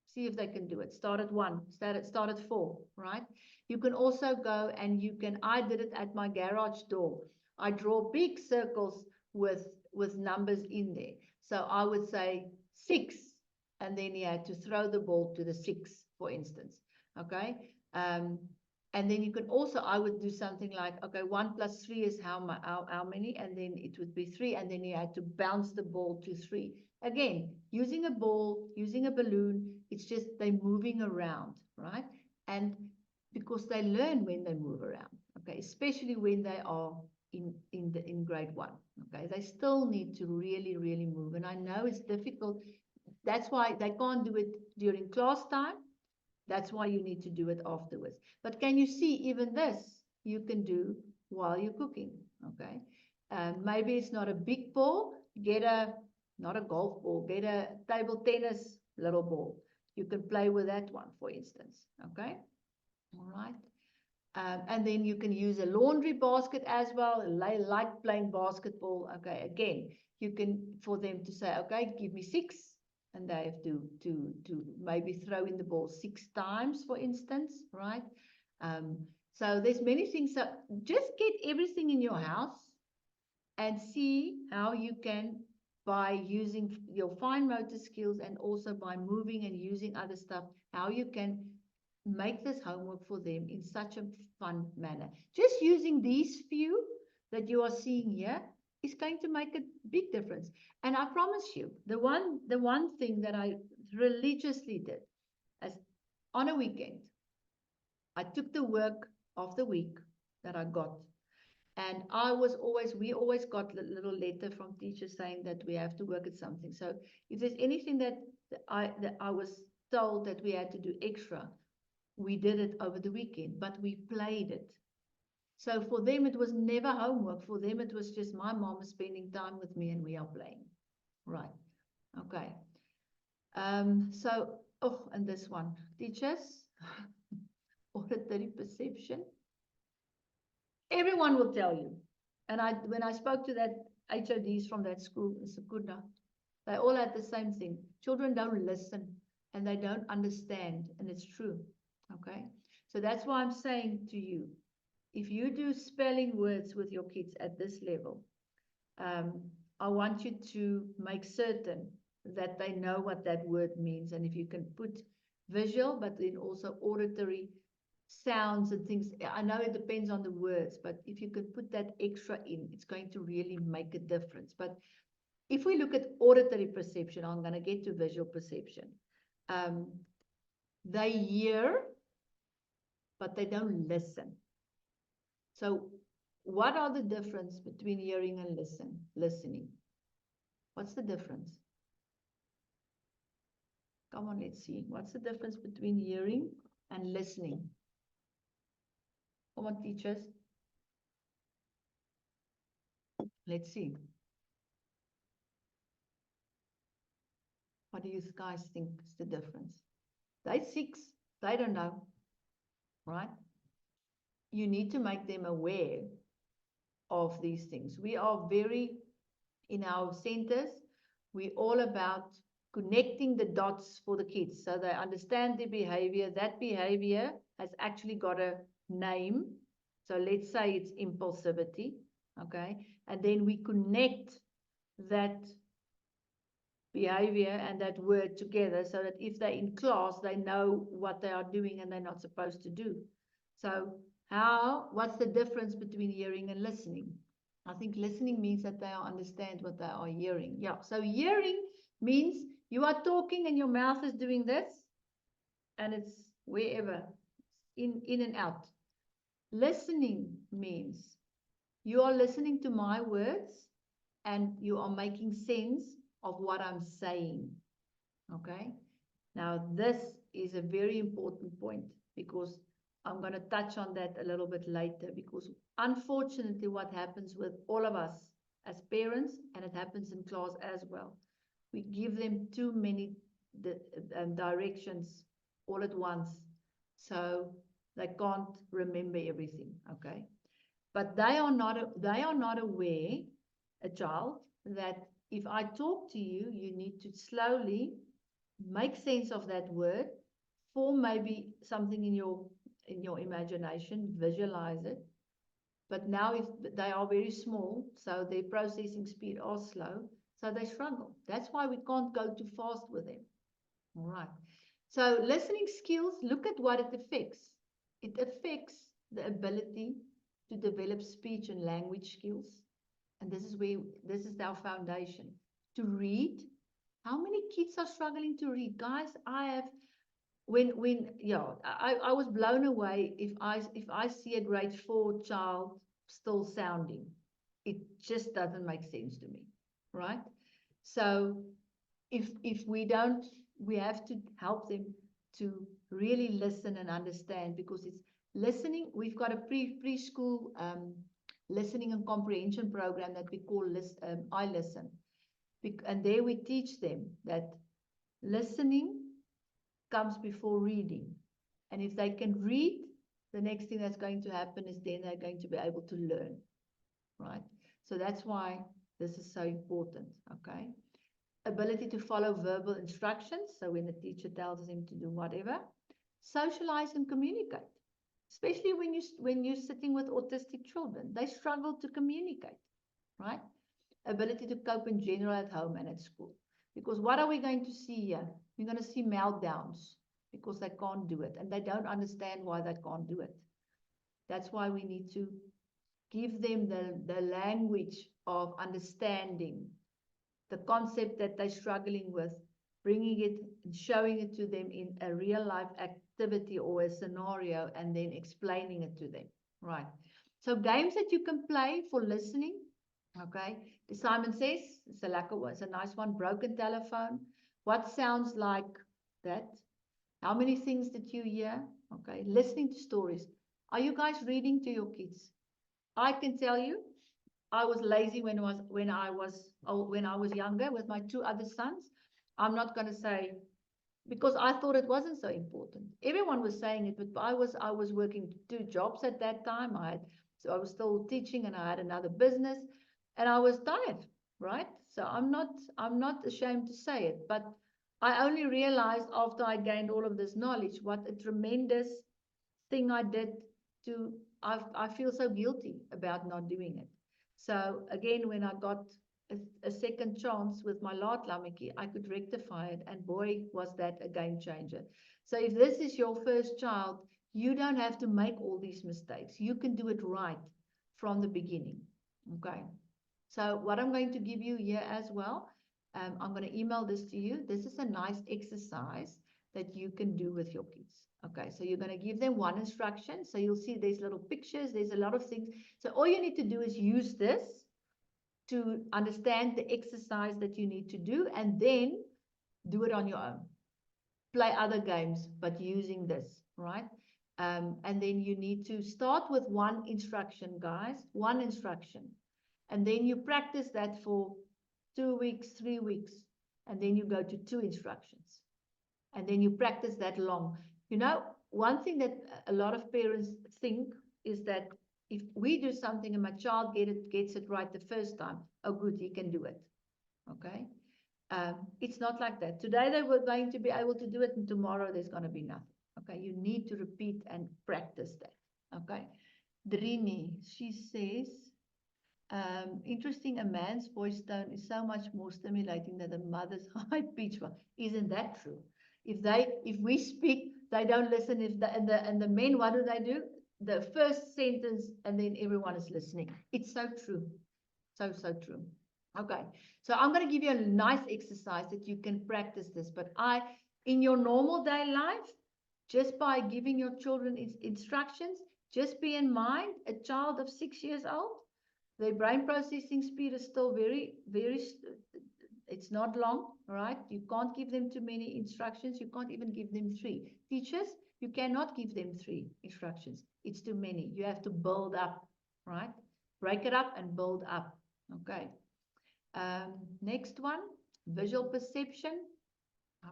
See if they can do it. Start at 1. Start at 4. Right? You can also go and you can. I did it at my garage door. I draw big circles with numbers in there. So I would say 6, and then you had to throw the ball to the 6, for instance. Okay. And then you can also, I would do something like, okay, 1 plus 3 is how many? And then it would be 3. And then you had to bounce the ball to 3. Again, using a ball, using a balloon, it's just they're moving around, right? And because they learn when they move around, okay, especially when they are in grade 1, okay, they still need to really, really move. And I know it's difficult. That's why they can't do it during class time. That's why you need to do it afterwards. But can you see, even this you can do while you're cooking, okay? Maybe it's not a big ball. Get not a golf ball, get a table tennis little ball. You can play with that one, for instance, okay? All right. And then you can use a laundry basket as well. They like playing basketball, okay? Again, you can, for them to say, okay, give me 6. And they have to maybe throw in the ball 6 times, for instance, right? So there's many things. So just get everything in your house and see how you can, by using your fine motor skills and also by moving and using other stuff, how you can make this homework for them in such a fun manner. Just using these few that you are seeing here is going to make a big difference. And I promise you, the one thing that I religiously did, as on a weekend, I took the work of the week that I got, and we always got a little letter from teachers saying that we have to work at something. So if there's anything that I was told that we had to do extra, we did it over the weekend, but we played it. So for them, it was never homework. For them, it was just my mom is spending time with me and we are playing. Right. Okay. So, oh, and this one, teachers, auditory perception. Everyone will tell you. And when I spoke to that HODs from that school in Sekunda, they all had the same thing. Children don't listen and they don't understand, and it's true. Okay. So that's why I'm saying to you, if you do spelling words with your kids at this level, I want you to make certain that they know what that word means. And if you can put visual, but then also auditory sounds and things, I know it depends on the words, but if you can put that extra in, it's going to really make a difference. But if we look at auditory perception, I'm going to get to visual perception. They hear, but they don't listen. So what are the difference between hearing and listening? What's the difference? Come on, let's see. What's the difference between hearing and listening? Come on, teachers. Let's see. What do you guys think is the difference? They're 6, they don't know, right? You need to make them aware of these things. We are very, in our centers, we're all about connecting the dots for the kids so they understand the behavior. That behavior has actually got a name. So let's say it's impulsivity, okay? And then we connect that behavior and that word together so that if they're in class, they know what they are doing and they're not supposed to do. So what's the difference between hearing and listening? I think listening means that they understand what they are hearing. Yeah, so hearing means you are talking and your mouth is doing this and it's wherever, in and out. Listening means you are listening to my words and you are making sense of what I'm saying. Okay? Now, this is a very important point because I'm going to touch on that a little bit later, because unfortunately what happens with all of us as parents, and it happens in class as well, we give them too many directions all at once, so they can't remember everything. Okay? But they are not aware, a child, that if I talk to you, you need to slowly make sense of that word, form maybe something in your imagination, visualize it. But now if they are very small, so their processing speed are slow, so they struggle. That's why we can't go too fast with them. All right. So listening skills, look at what it affects. It affects the ability to develop speech and language skills. And this is our foundation. To read. How many kids are struggling to read? Guys, I was blown away if I see a grade 4 child still sounding. It just doesn't make sense to me, right? So if we don't, we have to help them to really listen and understand, because it's listening. We've got a preschool listening and comprehension program that we call I Listen. And there we teach them that listening comes before reading. And if they can read, the next thing that's going to happen is then they're going to be able to learn, right? So that's why this is so important, okay? Ability to follow verbal instructions. So when the teacher tells them to do whatever, socialize and communicate. Especially when you're sitting with autistic children, they struggle to communicate, right? Ability to cope in general at home and at school. Because what are we going to see here? We're going to see meltdowns because they can't do it and they don't understand why they can't do it. That's why we need to give them the language of understanding the concept that they're struggling with, bringing it and showing it to them in a real life activity or a scenario, and then explaining it to them, right? So games that you can play for listening, okay? Simon says, it's a lekker one, it's a nice one. Broken telephone. What sounds like that? How many things did you hear? Okay, listening to stories. Are you guys reading to your kids? I can tell you, I was lazy when I was younger with my 2 other sons. I'm not going to say, because I thought it wasn't so important. Everyone was saying it, but I was working 2 jobs at that time. So I was still teaching and I had another business and I was tired, right? So I'm not ashamed to say it, but I only realized after I gained all of this knowledge what a tremendous thing I did I feel so guilty about not doing it. So again, when I got a second chance with my Laat Lammetjie, I could rectify it, and boy, was that a game changer. So if this is your first child, you don't have to make all these mistakes. You can do it right from the beginning, okay? So what I'm going to give you here as well, I'm going to email this to you. This is a nice exercise that you can do with your kids. Okay, so you're going to give them one instruction. So you'll see there's little pictures, there's a lot of things. So all you need to do is use this to understand the exercise that you need to do, and then do it on your own. Play other games, but using this, right? And then you need to start with one instruction, guys, one instruction. And then you practice that for 2 weeks, 3 weeks, and then you go to 2 instructions. And then you practice that long. You know, one thing that a lot of parents think is that if we do something and my child gets it right the first time, oh good, he can do it. Okay? It's not like that. Today they were going to be able to do it, and tomorrow there's going to be nothing. Okay? You need to repeat and practice that. Okay? Drini, she says, interesting, a man's voice tone is so much more stimulating than a mother's high pitch one. Isn't that true? If we speak, they don't listen. And the men, what do? The first sentence, and then everyone is listening. It's so true. So true. Okay. So I'm going to give you a nice exercise that you can practice this. But in your normal day life, just by giving your children instructions, just be in mind, a child of 6 years old, their brain processing speed is still very, it's not long, right? You can't give them too many instructions. You can't even give them 3. Teachers, you cannot give them 3 instructions. It's too many. You have to build up, right? Break it up and build up. Okay. Next one, visual perception.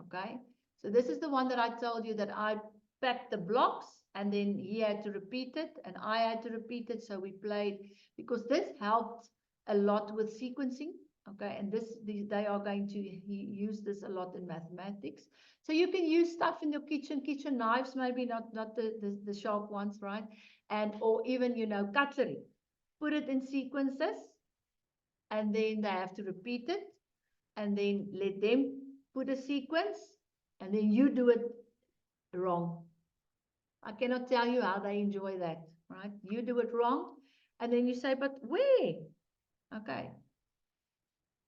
Okay. So this is the one that I told you that I packed the blocks, and then he had to repeat it and I had to repeat it. So we played, because this helped a lot with sequencing. Okay, and they are going to use this a lot in mathematics. So you can use stuff in your kitchen knives, maybe not the sharp ones, right? Or even, you know, cutlery. Put it in sequences, and then they have to repeat it, and then let them put a sequence, and then you do it wrong. I cannot tell you how they enjoy that, right? You do it wrong, and then you say, but where? Okay.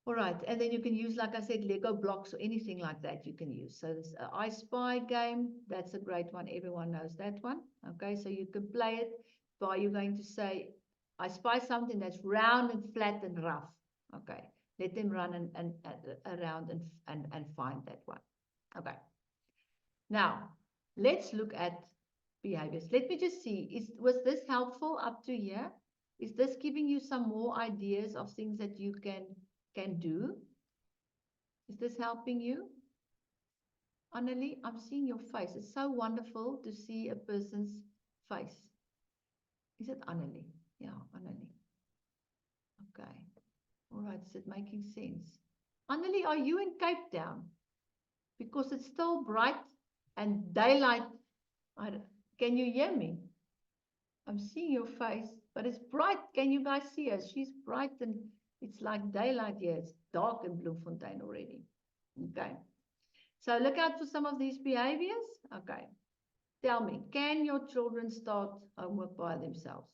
All right, and then you can use, like I said, Lego blocks or anything like that you can use. So this I Spy game, that's a great one. Everyone knows that one. Okay, so you can play it by you're going to say, I spy something that's round and flat and rough. Okay, let them run and around and find that one. Okay. Now, let's look at behaviors. Let me just see, was this helpful up to here? Is this giving you some more ideas of things that you can do? Is this helping you? Annelie, I'm seeing your face. It's so wonderful to see a person's face. Is it Annelie? Yeah, Annelie. Okay. All right, is it making sense? Annelie, are you in Cape Town? Because it's still bright and daylight. Can you hear me? I'm seeing your face, but it's bright. Can you guys see her? She's bright and it's like daylight here. It's dark in Bloemfontein already. Okay. So look out for some of these behaviors. Okay. Tell me, can your children start homework by themselves?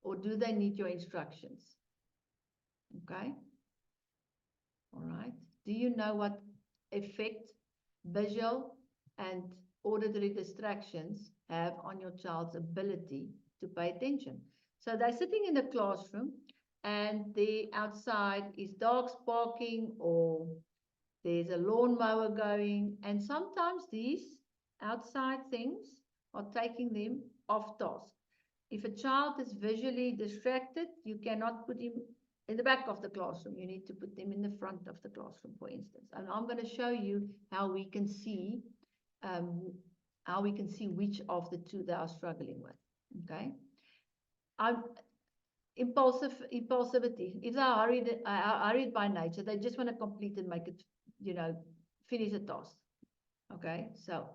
Or do they need your instructions? Okay. All right. Do you know what effect visual and auditory distractions have on your child's ability to pay attention? So they're sitting in the classroom, and the outside is dogs barking, or there's a lawnmower going, and sometimes these outside things are taking them off task. If a child is visually distracted, you cannot put him in the back of the classroom. You need to put them in the front of the classroom, for instance. And I'm going to show you how we can see which of the 2 they are struggling with. Okay. Impulsivity. If they are hurried by nature, they just want to complete and make it, you know, finish a task. Okay. So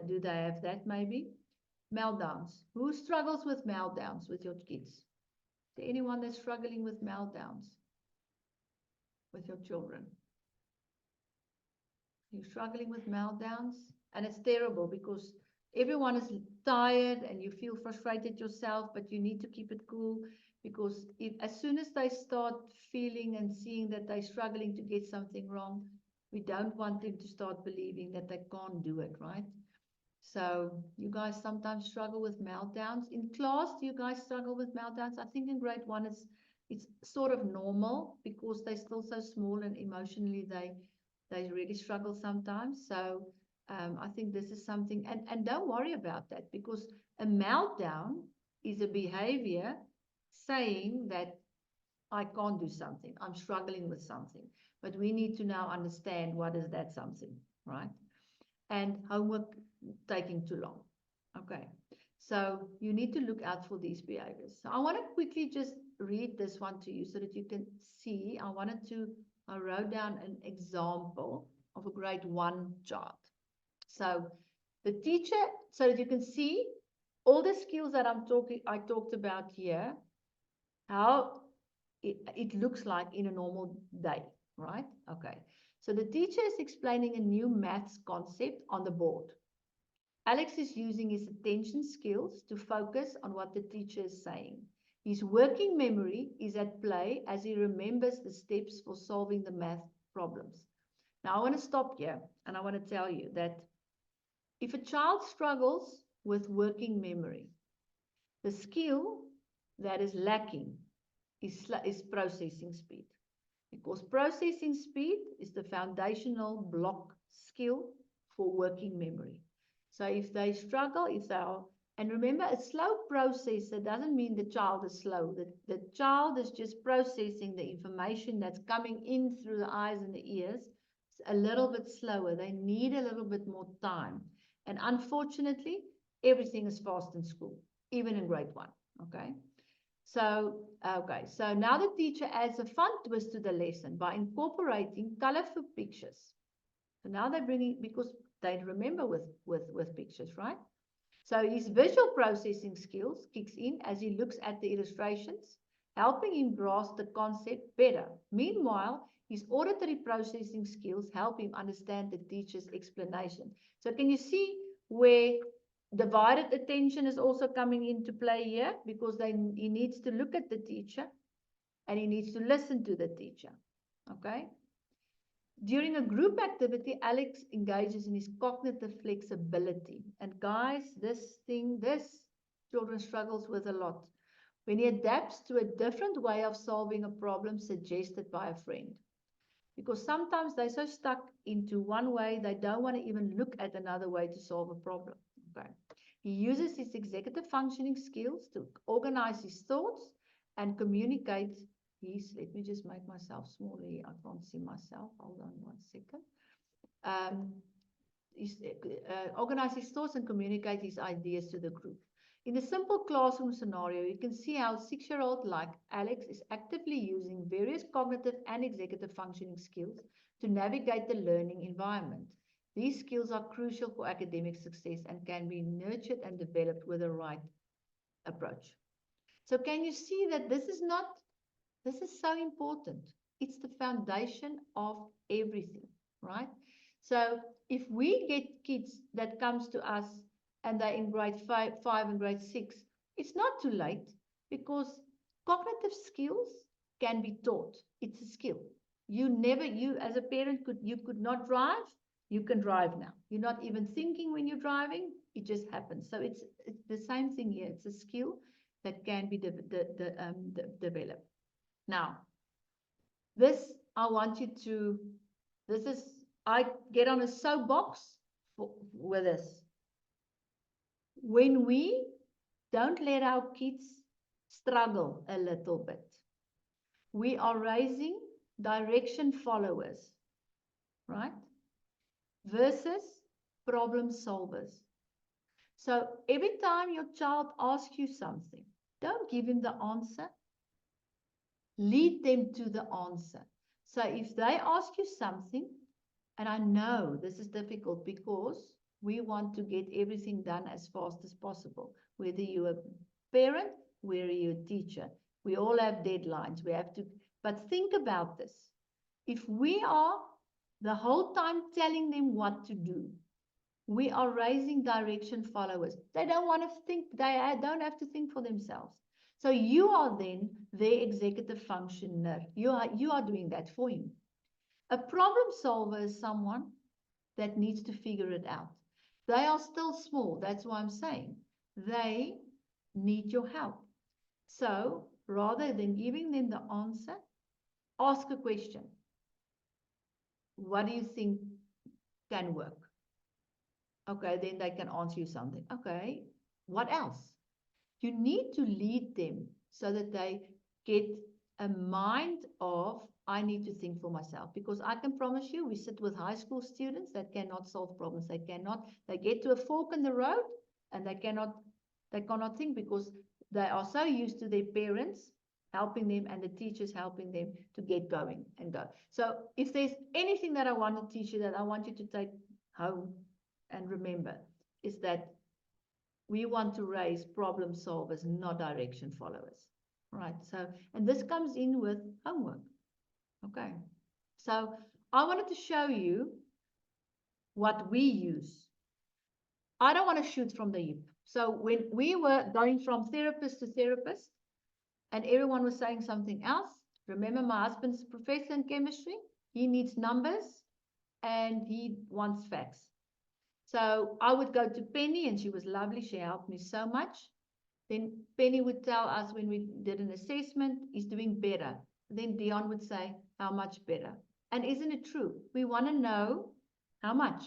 do they have that maybe? Meltdowns. Who struggles with meltdowns with your kids? Is there anyone that's struggling with meltdowns with your children? You're struggling with meltdowns, and it's terrible because everyone is tired and you feel frustrated yourself, but you need to keep it cool, because as soon as they start feeling and seeing that they're struggling to get something wrong, we don't want them to start believing that they can't do it, right? So you guys sometimes struggle with meltdowns. In class, do you guys struggle with meltdowns? I think in grade one it's sort of normal because they're still so small and emotionally they really struggle sometimes. So I think this is something, and don't worry about that, because a meltdown is a behavior saying that I can't do something, I'm struggling with something. But we need to now understand what is that something, right? And homework taking too long. Okay, so you need to look out for these behaviors. So I want to quickly just read this one to you so that you can see. I wrote down an example of a grade one child. So the teacher, so that you can see all the skills that I talked about here, how it looks like in a normal day, right? Okay. So the teacher is explaining a new maths concept on the board. Alex is using his attention skills to focus on what the teacher is saying. His working memory is at play as he remembers the steps for solving the math problems. Now, I want to stop here and I want to tell you that if a child struggles with working memory, the skill that is lacking is processing speed. Because processing speed is the foundational block skill for working memory. So if they struggle, and remember, a slow processor doesn't mean the child is slow. The child is just processing the information that's coming in through the eyes and the ears. It's a little bit slower. They need a little bit more time. And unfortunately, everything is fast in school, even in grade one, okay? So now the teacher adds a fun twist to the lesson by incorporating colorful pictures. So now they're bringing, because they remember with pictures, right? So his visual processing skills kicks in as he looks at the illustrations, helping him grasp the concept better. Meanwhile, his auditory processing skills help him understand the teacher's explanation. So can you see where divided attention is also coming into play here? Because he needs to look at the teacher and he needs to listen to the teacher. Okay? During a group activity, Alex engages in his cognitive flexibility. And guys, this children struggles with a lot. When he adapts to a different way of solving a problem suggested by a friend. Because sometimes they're so stuck into one way, they don't want to even look at another way to solve a problem. Okay. He uses his executive functioning skills to organize his thoughts and communicate let me just make myself smaller here. I can't see myself. Hold on 1 second. Organize his thoughts and communicate his ideas to the group. In the simple classroom scenario, you can see how 6-year-old like Alex is actively using various cognitive and executive functioning skills to navigate the learning environment. These skills are crucial for academic success and can be nurtured and developed with the right approach. So can you see that this is so important. It's the foundation of everything, right? So if we get kids that comes to us and they're in grade five and grade 6, it's not too late, because cognitive skills can be taught. It's a skill. You as a parent could not drive, you can drive now. You're not even thinking when you're driving, it just happens. So it's the same thing here. It's a skill that can be developed. Now, I get on a soapbox with this. When we don't let our kids struggle a little bit, we are raising direction followers, right? Versus problem solvers. So every time your child asks you something, don't give him the answer. Lead them to the answer. So if they ask you something, and I know this is difficult because we want to get everything done as fast as possible, whether you're a parent, whether you're a teacher. We all have deadlines. But think about this. If we are the whole time telling them what to do, we are raising direction followers. They don't want to think, they don't have to think for themselves. So you are then their executive functioner. You are doing that for him. A problem solver is someone that needs to figure it out. They are still small. That's why I'm saying they need your help. So rather than giving them the answer, ask a question. What do you think can work? Okay, then they can answer you something. Okay, what else? You need to lead them so that they get a mind of, I need to think for myself. Because I can promise you, we sit with high school students that cannot solve problems. They get to a fork in the road and they cannot think because they are so used to their parents helping them and the teachers helping them to get going and go. So if there's anything that I want to teach you, that I want you to take home and remember, is that we want to raise problem solvers, not direction followers, right? So, and this comes in with homework. Okay. So I wanted to show you what we use. I don't want to shoot from the hip. So when we were going from therapist to therapist and everyone was saying something else, remember my husband's a professor in chemistry. He needs numbers and he wants facts. So I would go to Penny and she was lovely. She helped me so much. Then Penny would tell us when we did an assessment, he's doing better. Then Dion would say, how much better? And isn't it true? We want to know how much,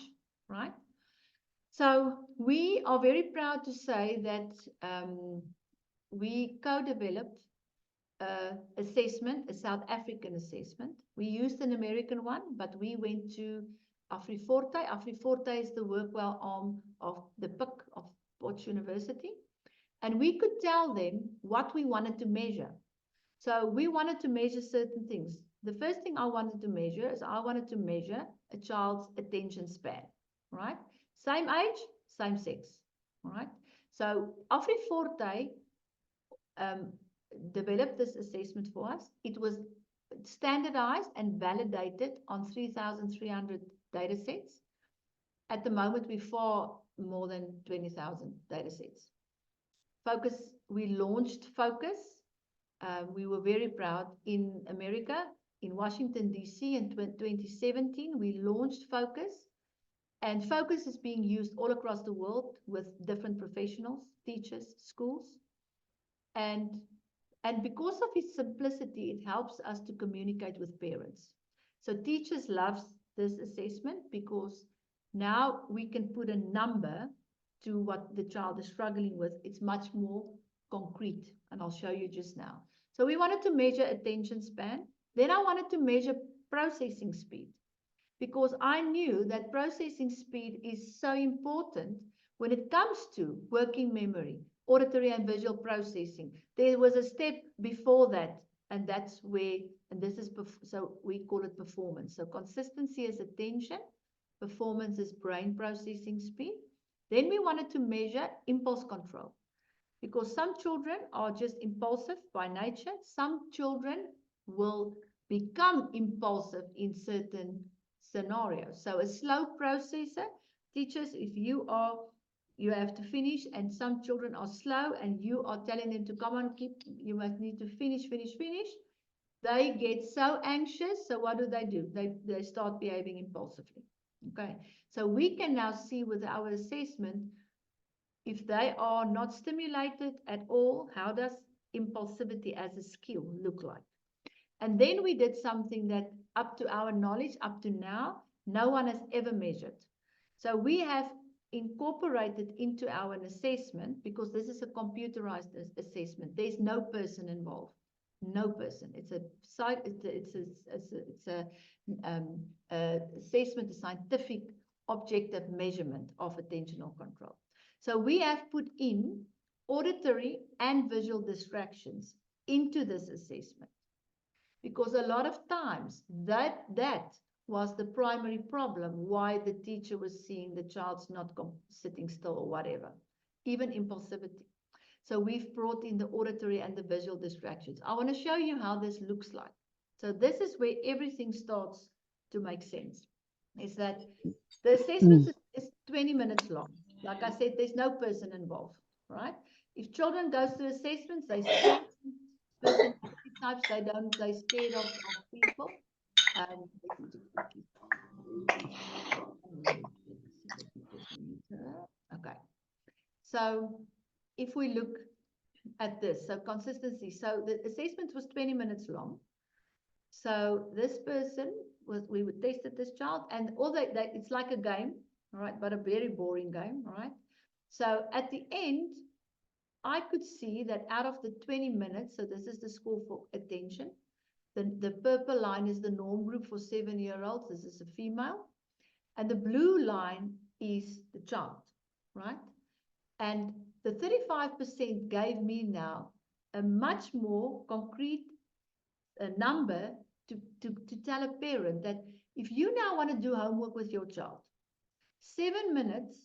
right? So we are very proud to say that we co-developed assessment, a South African assessment. We used an American one, but we went to AfriForte. AfriForte is the workwell arm of the PIC of Potch University. And we could tell them what we wanted to measure. So we wanted to measure certain things. The first thing I wanted to measure is I wanted to measure a child's attention span, right? Same age, same sex, right? So AfriForte developed this assessment for us. It was standardized and validated on 3,300 data sets. At the moment, we're far more than 20,000 data sets. Focus, we launched Focus. We were very proud in America, in Washington, D.C. in 2017, we launched Focus. And Focus is being used all across the world with different professionals, teachers, schools. And because of its simplicity, it helps us to communicate with parents. So teachers love this assessment because now we can put a number to what the child is struggling with. It's much more concrete, and I'll show you just now. So we wanted to measure attention span. Then I wanted to measure processing speed because I knew that processing speed is so important when it comes to working memory, auditory and visual processing. There was a step before that, and that's where, and this is, so we call it performance. So consistency is attention, performance is brain processing speed. Then we wanted to measure impulse control because some children are just impulsive by nature. Some children will become impulsive in certain scenarios. So a slow processor, teachers, if you have to finish and some children are slow and you are telling them to come on, you must need to finish. They get so anxious. So what do? They start behaving impulsively. Okay. So we can now see with our assessment, if they are not stimulated at all, how does impulsivity as a skill look like? And then we did something that up to our knowledge, up to now, no one has ever measured. So we have incorporated into our assessment, because this is a computerized assessment. There's no person involved. No person. It's a assessment, a scientific objective measurement of attentional control. So we have put in auditory and visual distractions into this assessment, because a lot of times that was the primary problem why the teacher was seeing the child's not sitting still or whatever, even impulsivity. So we've brought in the auditory and the visual distractions. I want to show you how this looks like. So this is where everything starts to make sense, is that the assessment is 20 minutes long. Like I said, there's no person involved, right? If children go through assessments, they scared personality types, they're scared of people. So if we look at this, so consistency. So the assessment was 20 minutes long. So this person we would tested this child, and although it's like a game, all right, but a very boring game, all right. So at the end, I could see that out of the 20 minutes, so this is the score for attention. The purple line is the norm group for 7-year-olds. This is a female. And the blue line is the child, right? And the 35% gave me now a much more concrete number to tell a parent that if you now want to do homework with your child, 7 minutes,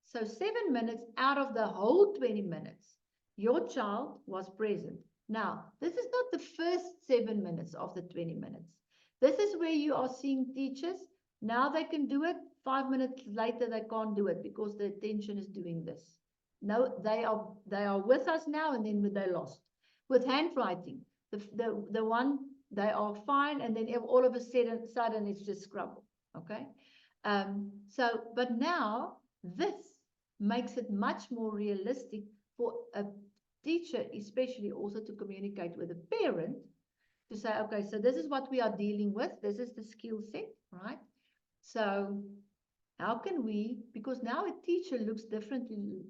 so 7 minutes out of the whole 20 minutes, your child was present. Now, this is not the first 7 minutes of the 20 minutes. This is where you are seeing teachers. Now they can do it. 5 minutes later, they can't do it because the attention is doing this. No, they are with us now, and then they lost. With handwriting, the one, they are fine, and then all of a sudden it's just scrabble. Okay. But now this makes it much more realistic for a teacher, especially also to communicate with a parent, to say, okay, so this is what we are dealing with. This is the skill set, right? So how can we, because now a teacher looks differently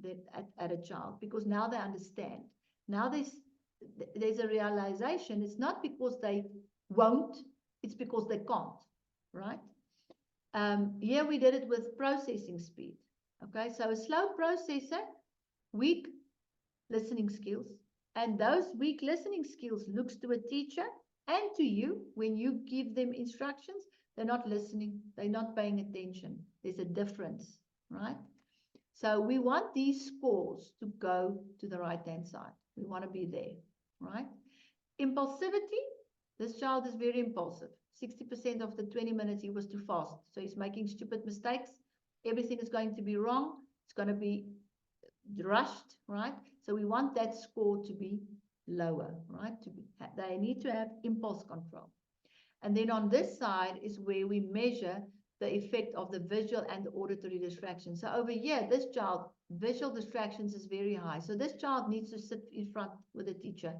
at a child, because now they understand. Now there's a realization. It's not because they won't, it's because they can't, right? Here we did it with processing speed. Okay, so a slow processor, weak listening skills, and those weak listening skills looks to a teacher and to you when you give them instructions. They're not listening, they're not paying attention. There's a difference, right? So we want these scores to go to the right-hand side. We want to be there, right? Impulsivity, this child is very impulsive. 60% of the 20 minutes he was too fast. So he's making stupid mistakes. Everything is going to be wrong. It's going to be rushed, right? So we want that score to be lower, right? They need to have impulse control. And then on this side is where we measure the effect of the visual and the auditory distraction. So over here, this child, visual distractions is very high. So this child needs to sit in front with the teacher,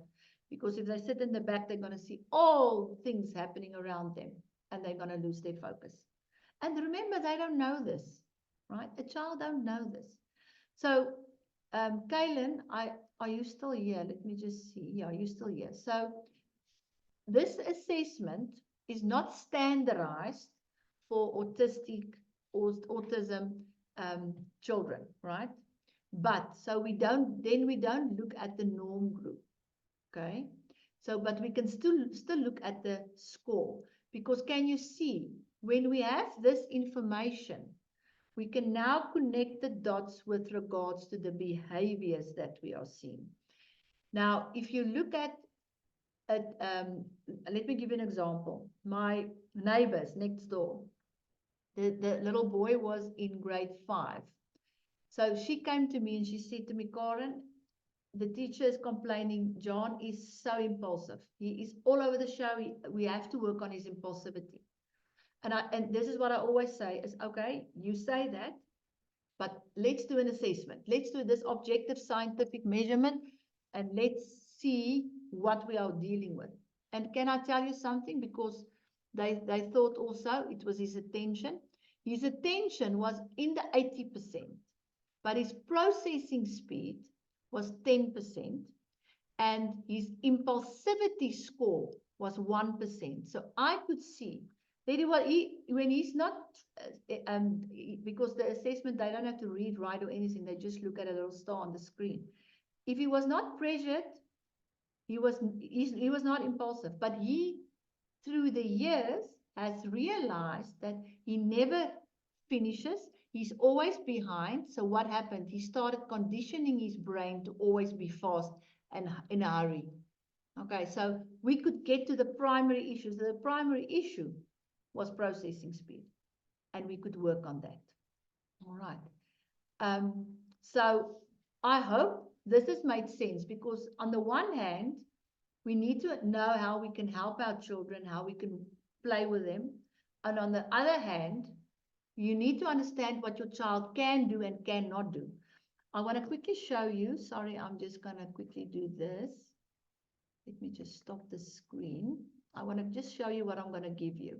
because if they sit in the back, they're going to see all things happening around them, and they're going to lose their focus. And remember, they don't know this, right? A child don't know this. So, Kaylin, are you still here? Let me just see. Yeah, you're still here. So this assessment is not standardized for autistic or autism children, right? But so we don't look at the norm group. Okay, so but we can still look at the score, because can you see when we have this information, we can now connect the dots with regards to the behaviors that we are seeing. Now, if you look at let me give you an example. My neighbors next door, the little boy was in grade 5. So she came to me and she said to me, Karen, the teacher is complaining, John is so impulsive. He is all over the show. We have to work on his impulsivity. And this is what I always say is, okay, you say that, but let's do an assessment. Let's do this objective scientific measurement, and let's see what we are dealing with. And can I tell you something? Because they thought also it was his attention. His attention was in the 80%, but his processing speed was 10%, and his impulsivity score was 1%. So I could see that when he's not, because the assessment, they don't have to read, write, or anything. They just look at a little star on the screen. If he was not pressured, he was not impulsive. But he, through the years, has realized that he never finishes. He's always behind. So what happened? He started conditioning his brain to always be fast and in a hurry. Okay, so we could get to the primary issues. The primary issue was processing speed, and we could work on that. All right. So I hope this has made sense, because on the one hand, we need to know how we can help our children, how we can play with them. And on the other hand, you need to understand what your child can do and cannot do. I want to quickly show you. Sorry, I'm just going to quickly do this. Let me just stop the screen. I want to just show you what I'm going to give you.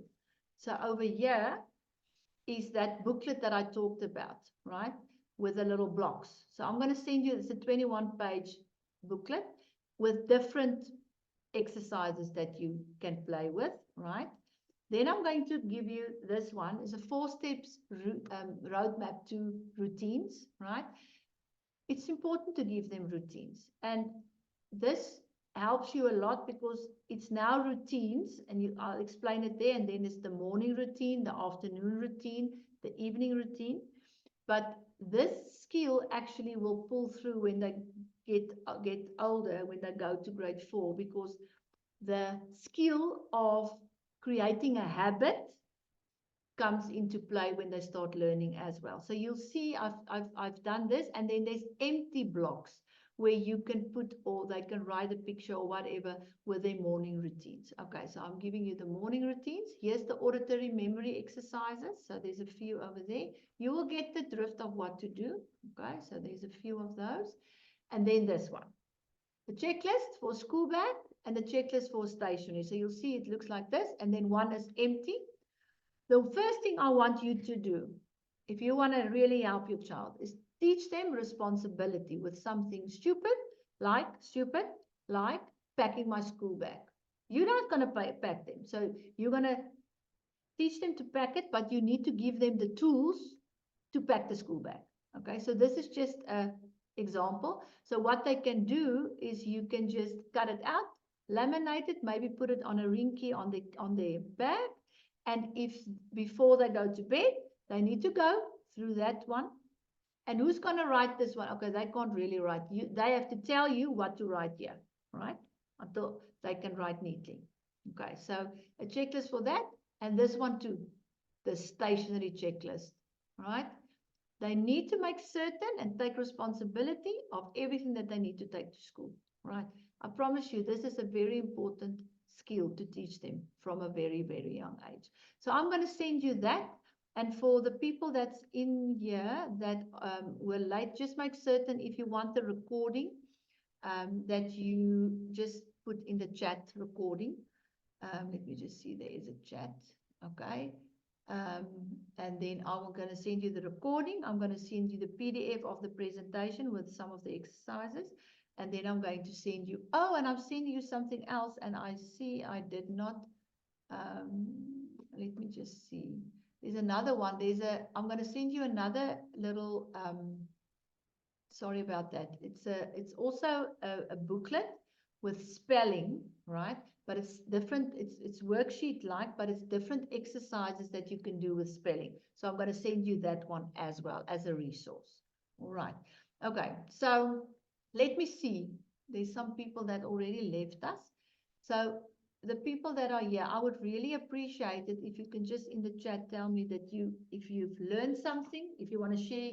So over here is that booklet that I talked about, right? With the little blocks. So I'm going to send you, it's a 21-page booklet with different exercises that you can play with, right? Then I'm going to give you this one. It's a 4-steps roadmap to routines, right? It's important to give them routines. And this helps you a lot because it's now routines, and I'll explain it there. And then it's the morning routine, the afternoon routine, the evening routine. But this skill actually will pull through when they get older, when they go to grade 4, because the skill of creating a habit comes into play when they start learning as well. So you'll see I've done this, and then there's empty blocks where you can put, or they can write a picture or whatever with their morning routines. Okay, so I'm giving you the morning routines. Here's the auditory memory exercises. So there's a few over there. You will get the drift of what to do. Okay, so there's a few of those. And then this one, the checklist for school bag and the checklist for stationery. So you'll see it looks like this, and then one is empty. The first thing I want you to do, if you want to really help your child, is teach them responsibility with something stupid like packing my school bag. You're not going to pack them. So you're going to teach them to pack it, but you need to give them the tools to pack the school bag. Okay, so this is just an example. So what they can do is you can just cut it out, laminate it, maybe put it on a rinky on their bag. And if before they go to bed, they need to go through that one. And who's going to write this one? Okay, they can't really write. They have to tell you what to write here, right? Until they can write neatly. Okay, so a checklist for that. And this one too, the stationery checklist, right? They need to make certain and take responsibility of everything that they need to take to school, right? I promise you, this is a very important skill to teach them from a very, very young age. So I'm going to send you that. And for the people that's in here that were late, just make certain if you want the recording that you just put in the chat recording. Let me just see, there is a chat. Okay. And then I'm going to send you the recording. I'm going to send you the PDF of the presentation with some of the exercises. And then I'm going to send you, oh, and I'm sending you something else. And I see I did not, let me just see. There's another one. I'm going to send you another little, sorry about that. It's also a booklet with spelling, right? But it's different. It's worksheet-like, but it's different exercises that you can do with spelling. So I'm going to send you that one as well as a resource. All right. Okay. So let me see. There's some people that already left us. So the people that are here, I would really appreciate it if you can just in the chat tell me that if you've learned something, if you want to share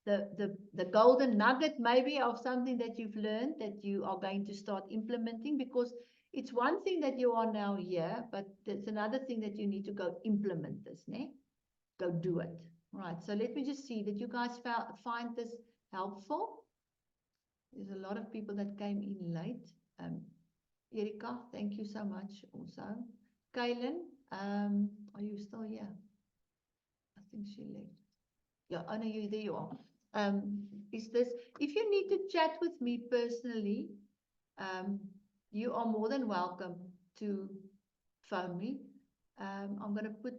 the golden nugget maybe of something that you've learned that you are going to start implementing, because it's one thing that you are now here, but there's another thing that you need to go implement this, né? Go do it. Right. So let me just see that you guys find this helpful. There's a lot of people that came in late. Erika, thank you so much also. Kaylin, are you still here? I think she left. Yeah, oh no, there you are. Is this, if you need to chat with me personally, you are more than welcome to phone me. I'm going to put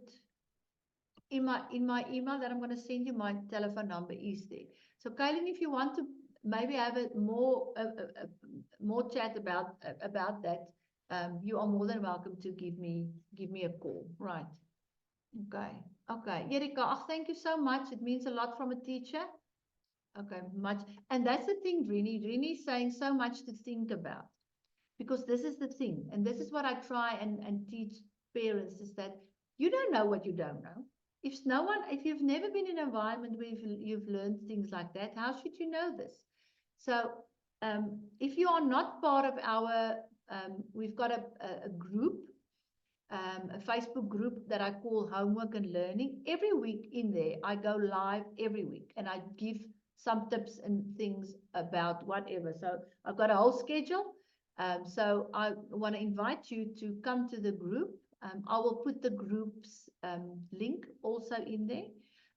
in my email that I'm going to send you, my telephone number is there. So Kaylin, if you want to maybe have a more chat about that, you are more than welcome to give me a call. Right. Okay. Okay. Erika, thank you so much. It means a lot from a teacher. Okay, much. And that's the thing, Rini is saying so much to think about. Because this is the thing, and this is what I try and teach parents, is that you don't know what you don't know. If you've never been in an environment where you've learned things like that, how should you know this? So if you are not part of our, we've got a group, a Facebook group that I call Homework and Learning. Every week in there, I go live every week and I give some tips and things about whatever. So I've got a whole schedule. So I want to invite you to come to the group. I will put the group's link also in there.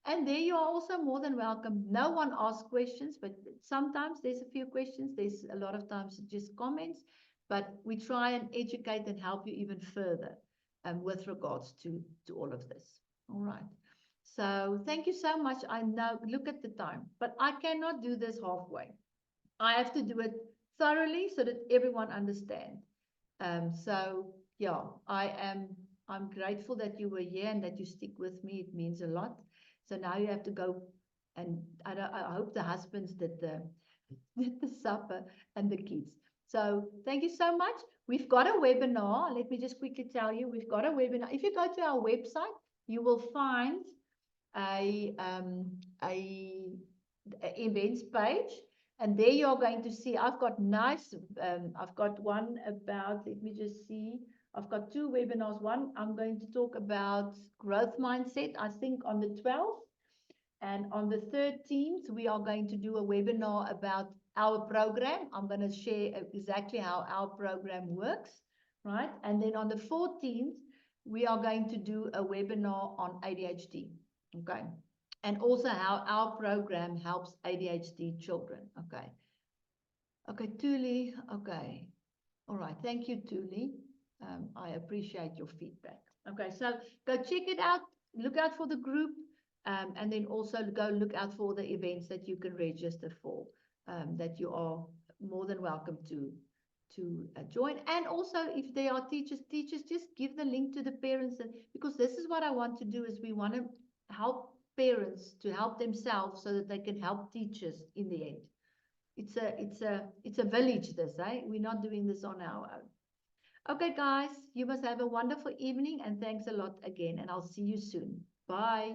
And there you are also more than welcome. No one asks questions, but sometimes there's a few questions. There's a lot of times just comments, but we try and educate and help you even further with regards to all of this. All right. So thank you so much. I know, look at the time, but I cannot do this halfway. I have to do it thoroughly so that everyone understands. So yeah, I'm grateful that you were here and that you stick with me. It means a lot. So now you have to go, and I hope the husbands did did the supper and the kids. So thank you so much. We've got a webinar. Let me just quickly tell you, we've got a webinar. If you go to our website, you will find a events page, and there you're going to see I've got I've got one about, let me just see, I've got two webinars. One, I'm going to talk about growth mindset, I think on the 12th, and on the 13th we are going to do a webinar about our program. I'm going to share exactly how our program works, right? And then on the 14th we are going to do a webinar on ADHD. Okay. And also how our program helps ADHD children. Okay. Okay, Tuli. Okay. All right. Thank you, Tuli. I appreciate your feedback. Okay, so go check it out. Look out for the group. And then also go look out for the events that you can register for, that you are more than welcome to join. And also, if they are teachers, just give the link to the parents, because this is what I want to do, is we want to help parents to help themselves so that they can help teachers in the end. It's a village, this, eh? We're not doing this on our own. Okay, guys, you must have a wonderful evening, and thanks a lot again, and I'll see you soon. Bye.